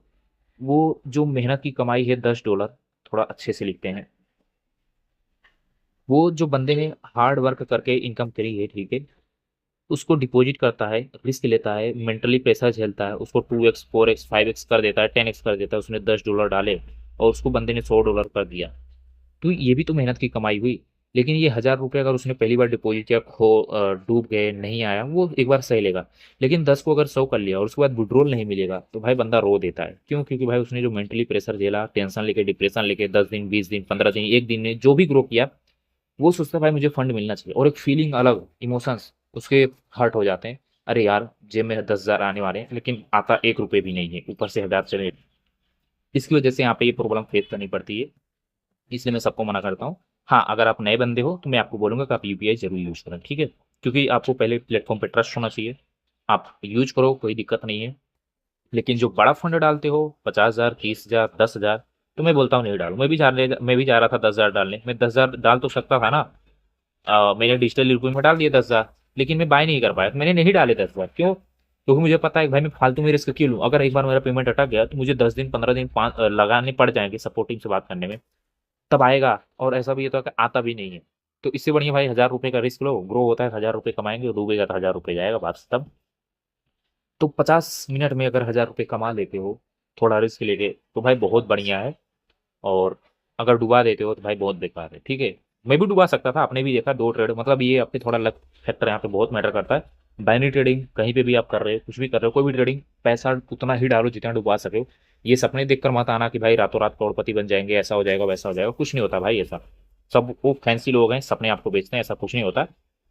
वो जो मेहनत की कमाई है 10 डॉलर, थोड़ा अच्छे से लिखते हैं, वो जो बंदे ने हार्ड वर्क करके इनकम करी है, ठीक है, उसको डिपॉजिट करता है, रिस्क लेता है, मेंटली प्रेशर झेलता है, उसको 2x 4x 5x कर देता है, 10x कर देता है, उसने 10 डॉलर डाले और उसको बंदे ने 100 डॉलर कर दिया, तो ये भी तो मेहनत की कमाई हुई। लेकिन ये 1,000 रुपये अगर उसने पहली बार डिपॉजिट किया, डूब गए, नहीं आया, वो एक बार सह लेगा। लेकिन 10 को अगर 100 कर लिया और उसके बाद विड्रॉल नहीं मिलेगा तो भाई बंदा रो देता है। क्यों? क्योंकि भाई उसने जो मेंटली प्रेशर झेला, टेंशन लेके, डिप्रेशन लेके, 10 दिन, 20 दिन, 15 दिन, एक दिन ने जो भी ग्रो किया, वो सोचता है भाई मुझे फंड मिलना चाहिए, और एक फीलिंग अलग, इमोशंस उसके हर्ट हो जाते हैं। अरे यार जेब में 10,000 आने वाले हैं, लेकिन आता 1 रुपये भी नहीं है, ऊपर से 1,000 चले। इसकी वजह से यहाँ पे ये प्रॉब्लम फेस करनी पड़ती है। इसलिए मैं सबको मना करता हूँ। हाँ, अगर आप नए बंदे हो तो मैं आपको बोलूंगा कि आप यूपीआई जरूर यूज करें, ठीक है, क्योंकि आपको पहले प्लेटफॉर्म पे ट्रस्ट होना चाहिए। आप यूज करो, कोई दिक्कत नहीं है। लेकिन जो बड़ा फंड डालते हो, 50,000, 30,000, 10,000, तो मैं बोलता हूँ नहीं डालो। मैं भी जा रहा था 10,000 डालने, मैं 10,000 डाल तो सकता था ना। मैंने डिजिटल रुपये में डाल दिए 10,000, लेकिन मैं बाय नहीं कर पाया, तो मैंने नहीं डाले 10,000। क्यों? क्योंकि मुझे पता है कि भाई मैं फालतू में रिस्क क्यों लूँ, अगर एक बार मेरा पेमेंट अटक गया तो मुझे 10 दिन, 15 दिन, लगाने पड़ जाएंगे सपोर्टिंग से बात करने में, तब आएगा। और ऐसा भी होता है कि आता भी नहीं है। तो इससे बढ़िया भाई 1,000 रुपये का रिस्क लो, ग्रो होता है, 1,000 रुपये कमाएंगे, डूबेगा तो 1,000 रुपये जाएगा, बात तब। तो 50 मिनट में अगर 1,000 रुपये कमा लेते हो थोड़ा रिस्क लेके, तो भाई बहुत बढ़िया है। और अगर डुबा देते हो तो भाई बहुत बेकार है, ठीक है। मैं भी डुबा सकता था, आपने भी देखा 2 ट्रेड, मतलब ये आपके थोड़ा लक फैक्टर यहाँ पे बहुत मैटर करता है। बाइनरी ट्रेडिंग कहीं पे भी आप कर रहे हो, कुछ भी कर रहे हो, कोई भी ट्रेडिंग, पैसा उतना ही डालो जितना डुबा सके। ये सपने देखकर मत आना कि भाई रातों रात करोड़पति बन जाएंगे, ऐसा हो जाएगा, वैसा हो जाएगा, कुछ नहीं होता भाई ऐसा। सब वो फैंसी लोग हैं, सपने आपको बेचते हैं, ऐसा कुछ नहीं होता।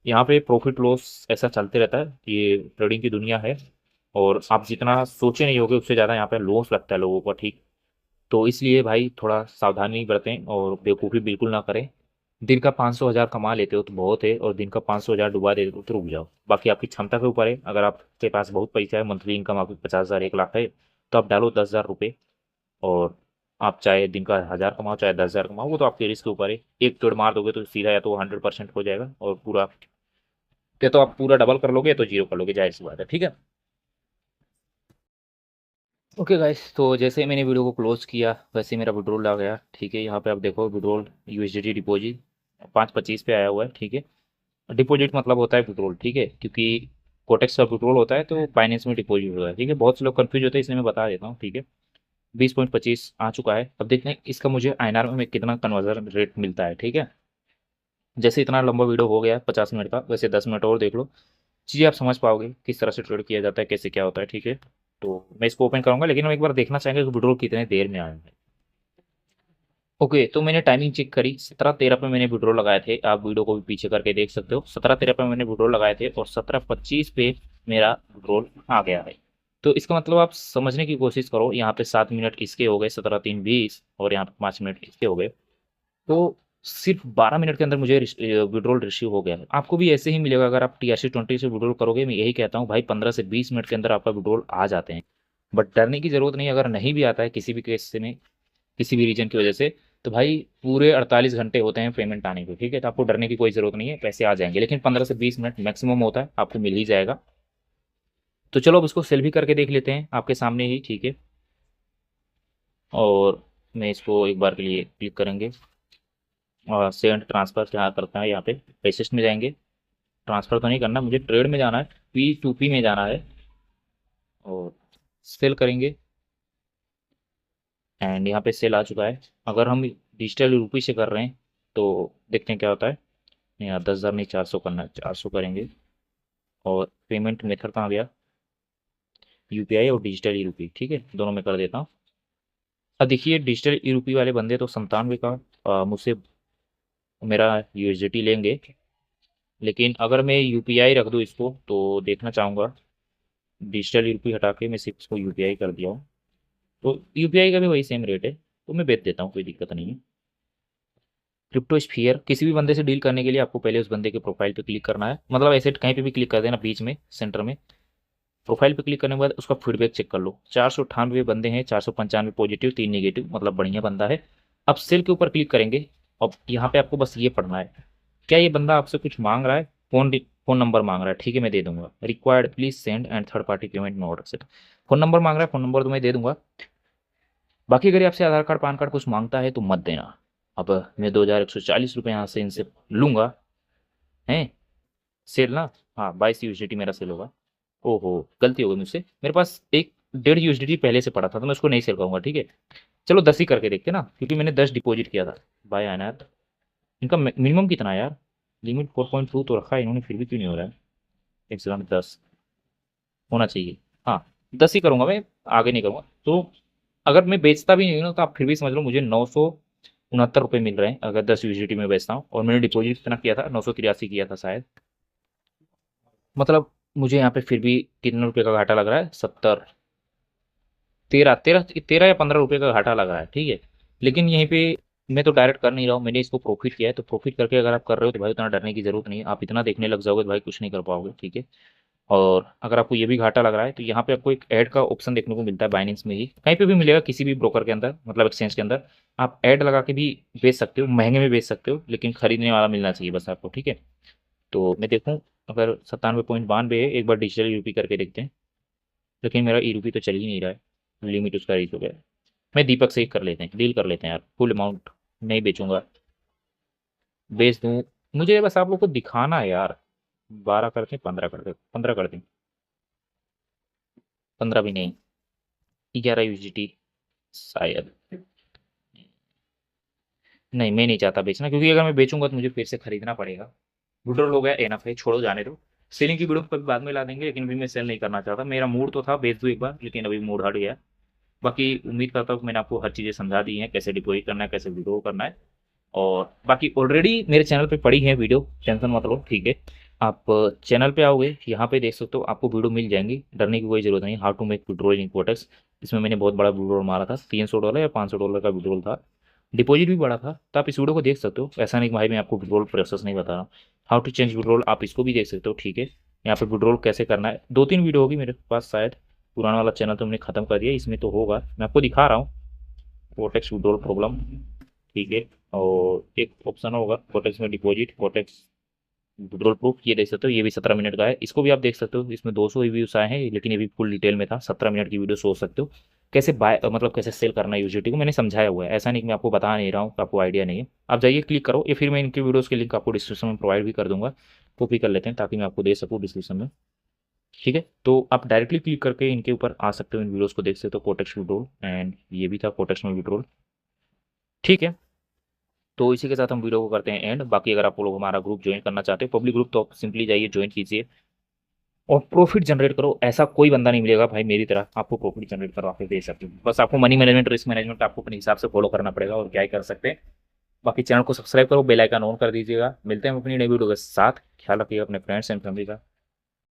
यहाँ पे प्रॉफिट लॉस ऐसा चलते रहता है, ये ट्रेडिंग की दुनिया है। और आप जितना सोचे नहीं होगे उससे ज़्यादा यहाँ पे लॉस लगता है लोगों को, ठीक। तो इसलिए भाई थोड़ा सावधानी बरतें और बेवकूफ़ी बिल्कुल ना करें। दिन का 500 हज़ार कमा लेते हो तो बहुत है, और दिन का 500 हज़ार डुबा देते हो तो रुक जाओ। बाकी आपकी क्षमता के ऊपर है, अगर आपके पास बहुत पैसा है, मंथली इनकम आपकी 50,000, 1 लाख है, तो आप डालो 10,000 रुपये। और आप चाहे दिन का 1,000 कमाओ, चाहे 10,000 कमाओ, वो तो आपके रिस्क के ऊपर है। एक पेड़ मार दोगे तो सीधा या तो 100% हो जाएगा, और पूरा या तो आप पूरा डबल कर लोगे या तो जीरो कर लोगे, जाहिर सी बात है, ठीक है। ओके गाइस, तो जैसे मैंने वीडियो को क्लोज किया वैसे ही मेरा विड्रॉल आ गया, ठीक है। यहाँ पे आप देखो विड्रॉल यूएसडीटी डिपॉजिट 5.25 पे आया हुआ है, ठीक है। डिपॉजिट मतलब होता है विड्रॉल, ठीक है, क्योंकि कोटेक्स का विड्रॉल होता है तो बाइनेंस में डिपॉजिट होता है, ठीक है। बहुत से लोग कंफ्यूज होते हैं, इसलिए मैं बता देता हूँ, ठीक है। 20.25 आ चुका है। अब देखते हैं इसका मुझे आईएनआर में कितना कन्वर्जन रेट मिलता है, ठीक है। जैसे इतना लंबा वीडियो हो गया 50 मिनट का, वैसे 10 मिनट और देख लो, चीज़ें आप समझ पाओगे किस तरह से ट्रेड किया जाता है, कैसे क्या होता है, ठीक है। तो मैं इसको ओपन करूंगा, लेकिन हम एक बार देखना चाहेंगे कि विड्रॉल कितने देर में आया है। ओके, तो मैंने टाइमिंग चेक करी, 17:13 पे मैंने विड्रॉल लगाए थे, आप वीडियो को भी पीछे करके देख सकते हो। 17:13 पे मैंने विड्रॉल लगाए थे और 17:25 पे मेरा विड्रॉल आ गया है। तो इसका मतलब आप समझने की कोशिश करो, यहाँ पे 7 मिनट इसके हो गए, 17:03 20, और यहाँ पे 5 मिनट इसके हो गए। तो सिर्फ 12 मिनट के अंदर मुझे विड्रॉल रिसीव हो गया है। आपको भी ऐसे ही मिलेगा अगर आप TRC20 से विड्रॉल करोगे। मैं यही कहता हूँ भाई, 15 से 20 मिनट के अंदर आपका विड्रॉल आ जाते हैं। बट डरने की जरूरत नहीं, अगर नहीं भी आता है किसी भी केस में, किसी भी रीजन की वजह से, तो भाई पूरे 48 घंटे होते हैं पेमेंट आने को, ठीक है। तो आपको डरने की कोई ज़रूरत नहीं है, पैसे आ जाएंगे, लेकिन 15 से 20 मिनट मैक्सिमम होता है, आपको मिल ही जाएगा। तो चलो अब इसको सेल भी करके देख लेते हैं आपके सामने ही, ठीक है। और मैं इसको एक बार के लिए क्लिक करेंगे और सेंड ट्रांसफ़र क्या करता है, यहाँ पे पैसेज में जाएंगे। ट्रांसफ़र तो नहीं करना, मुझे ट्रेड में जाना है, P2P में जाना है और सेल करेंगे। एंड यहाँ पे सेल आ चुका है। अगर हम डिजिटल रुपी से कर रहे हैं तो देखते हैं क्या होता है। यहाँ 10,000 नहीं 400 करना है, 400 करेंगे। और पेमेंट मेथड कहाँ गया, यूपीआई और डिजिटल ई रुपी, ठीक है, दोनों में कर देता हूँ। अब देखिए डिजिटल ई रुपी वाले बंदे तो 97 का मुझसे मेरा यूएसडीटी लेंगे, लेकिन अगर मैं यूपीआई रख दूँ इसको तो देखना चाहूँगा। डिजिटल ई रुपी हटा के मैं सिर्फ इसको यूपीआई कर दिया हूँ, तो यूपीआई का भी वही सेम रेट है, तो मैं बेच देता हूँ, कोई दिक्कत नहीं है। क्रिप्टो स्फीयर, किसी भी बंदे से डील करने के लिए आपको पहले उस बंदे के प्रोफाइल पे क्लिक करना है, मतलब ऐसे कहीं पे भी क्लिक कर देना, बीच में सेंटर में प्रोफाइल पे क्लिक करने के बाद उसका फीडबैक चेक कर लो। 498 बंदे हैं, 495 पॉजिटिव, 3 नेगेटिव, मतलब बढ़िया बंदा है। अब सेल के ऊपर क्लिक करेंगे। अब यहाँ पे आपको बस ये पढ़ना है, क्या ये बंदा आपसे कुछ मांग रहा है, फ़ोन नंबर मांग रहा है, ठीक है मैं दे दूंगा। Required please send and third party payment not accept. Phone number मांग रहा है, फ़ोन नंबर तो मैं दे दूंगा। बाकी अगर ये आपसे आधार कार्ड पैन कार्ड कुछ मांगता है तो मत देना। अब मैं 2,140 रुपये यहाँ से इनसे लूँगा, हैं सेल ना। हाँ 22 USDT मेरा सेल होगा। ओहो, गलती हो गई मुझसे, मेरे पास एक 1.5 USDT पहले से पड़ा था, तो मैं उसको नहीं सेल करूँगा, ठीक है। चलो 10 ही करके देखते ना, क्योंकि मैंने 10 डिपॉजिट किया था। बाय अनाथ, इनका मिनिमम कितना है यार, लिमिट 4.2 तो रखा है इन्होंने, फिर भी क्यों नहीं हो रहा है। एक सेकंड, 10 होना चाहिए। हाँ 10 ही करूँगा मैं, आगे नहीं करूँगा। तो अगर मैं बेचता भी नहीं हूँ ना, तो आप फिर भी समझ लो मुझे 969 रुपये मिल रहे हैं अगर 10 USDT में बेचता हूँ। और मैंने डिपॉजिट कितना किया था, 983 किया था शायद। मतलब मुझे यहाँ पे फिर भी कितने रुपए का घाटा लग रहा है, 70, 13 या 15 रुपये का घाटा लग रहा है, ठीक है। लेकिन यहीं पे मैं तो डायरेक्ट कर नहीं रहा हूँ, मैंने इसको प्रॉफिट किया है, तो प्रॉफिट करके अगर आप कर रहे हो तो भाई उतना डरने की जरूरत नहीं है। आप इतना देखने लग जाओगे तो भाई कुछ नहीं कर पाओगे, ठीक है। और अगर आपको ये भी घाटा लग रहा है तो यहाँ पे आपको एक ऐड का ऑप्शन देखने को मिलता है, बाइनेंस में ही कहीं पे भी मिलेगा, किसी भी ब्रोकर के अंदर, मतलब एक्सचेंज के अंदर। आप ऐड लगा के भी बेच सकते हो, महंगे में बेच सकते हो, लेकिन खरीदने वाला मिलना चाहिए बस आपको, ठीक है। तो मैं देखूँ, अगर 97.92 है, एक बार डिजिटल यूपी करके देखते हैं। लेकिन मेरा ई रूपी तो चल ही नहीं रहा है, लिमिट उसका रीच हो गया है। मैं दीपक से ही कर लेते हैं, डील कर लेते हैं यार, फुल अमाउंट नहीं बेचूंगा, बेच दूँ। मुझे बस आप लोग को दिखाना है यार। 12 करते, 15 करते, 15 करते, 15 भी नहीं, 11 USDT शायद। नहीं मैं नहीं चाहता बेचना, क्योंकि अगर मैं बेचूंगा तो मुझे फिर से खरीदना पड़ेगा। विड्रॉल हो गया, एनफ है, छोड़ो जाने दो। सेलिंग की वीडियो कभी बाद में ला देंगे, लेकिन अभी मैं सेल नहीं करना चाहता। मेरा मूड तो था बेच दूँ एक बार, लेकिन अभी मूड हट गया। बाकी उम्मीद करता हूँ कि मैंने आपको हर चीज़ें समझा दी हैं, कैसे डिपॉजिट करना है, कैसे विड्रॉ करना है। और बाकी ऑलरेडी मेरे चैनल पे पड़ी है वीडियो, टेंशन मत लो, ठीक है। आप चैनल पे आओगे, यहाँ पे देख सकते हो, आपको वीडियो मिल जाएंगी, डरने की कोई ज़रूरत नहीं। How to make withdrawal in Quotex, इसमें मैंने बहुत बड़ा विड्रॉल मारा था, $300 या $500 का विड्रॉल था। डिपॉजिट भी बड़ा था, तो आप इस वीडियो को देख सकते हो। ऐसा नहीं कि भाई मैं आपको विड्रॉल प्रोसेस नहीं बता रहा। हाउ टू चेंज विड्रॉल, आप इसको भी देख सकते हो, ठीक है। यहाँ पे विड्रॉल कैसे करना है, 2-3 वीडियो होगी मेरे पास शायद। पुराना वाला चैनल तो मैंने खत्म कर दिया, इसमें तो होगा, मैं आपको दिखा रहा हूँ। कोटेक्स विड्रॉल प्रॉब्लम, ठीक है। और एक ऑप्शन होगा कोटेक्स में डिपॉजिट, कोटेक्स विड्रॉल प्रूफ, ये देख सकते हो, ये भी 17 मिनट का है, इसको भी आप देख सकते हो। इसमें 200 रिव्यूज आए हैं, लेकिन ये भी फुल डिटेल में था, 17 मिनट की वीडियो सोच सकते हो। कैसे बाय, मतलब कैसे सेल करना है यूजिटी को मैंने समझाया हुआ है, ऐसा नहीं कि मैं आपको बता नहीं रहा हूँ, आपको आइडिया नहीं है। आप जाइए क्लिक करो, या फिर मैं इनके वीडियोज़ के लिंक आपको डिस्क्रिप्शन में प्रोवाइड भी कर दूंगा, कॉपी कर लेते हैं ताकि मैं आपको दे सकूँ डिस्क्रिप्शन में, ठीक है। तो आप डायरेक्टली क्लिक करके इनके ऊपर आ सकते हो, इन वीडियोज़ को देख सकते हो। कोटेक्स विड्रॉल, एंड ये भी था कोटेक्स में विड्रॉल, ठीक है। तो इसी के साथ हम वीडियो को करते हैं एंड। बाकी अगर आप लोग हमारा ग्रुप ज्वाइन करना चाहते हो, पब्लिक ग्रुप, तो आप सिंपली जाइए ज्वाइन कीजिए और प्रॉफिट जनरेट करो। ऐसा कोई बंदा नहीं मिलेगा भाई मेरी तरह आपको प्रॉफिट जनरेट करवा के दे सकते हो। बस आपको मनी मैनेजमेंट, रिस्क मैनेजमेंट आपको अपने हिसाब से फॉलो करना पड़ेगा, और क्या ही कर सकते हैं। बाकी चैनल को सब्सक्राइब करो, बेल आइकन ऑन कर दीजिएगा। मिलते हैं अपनी नई वीडियो के साथ, ख्याल रखिएगा अपने फ्रेंड्स एंड फैमिली का।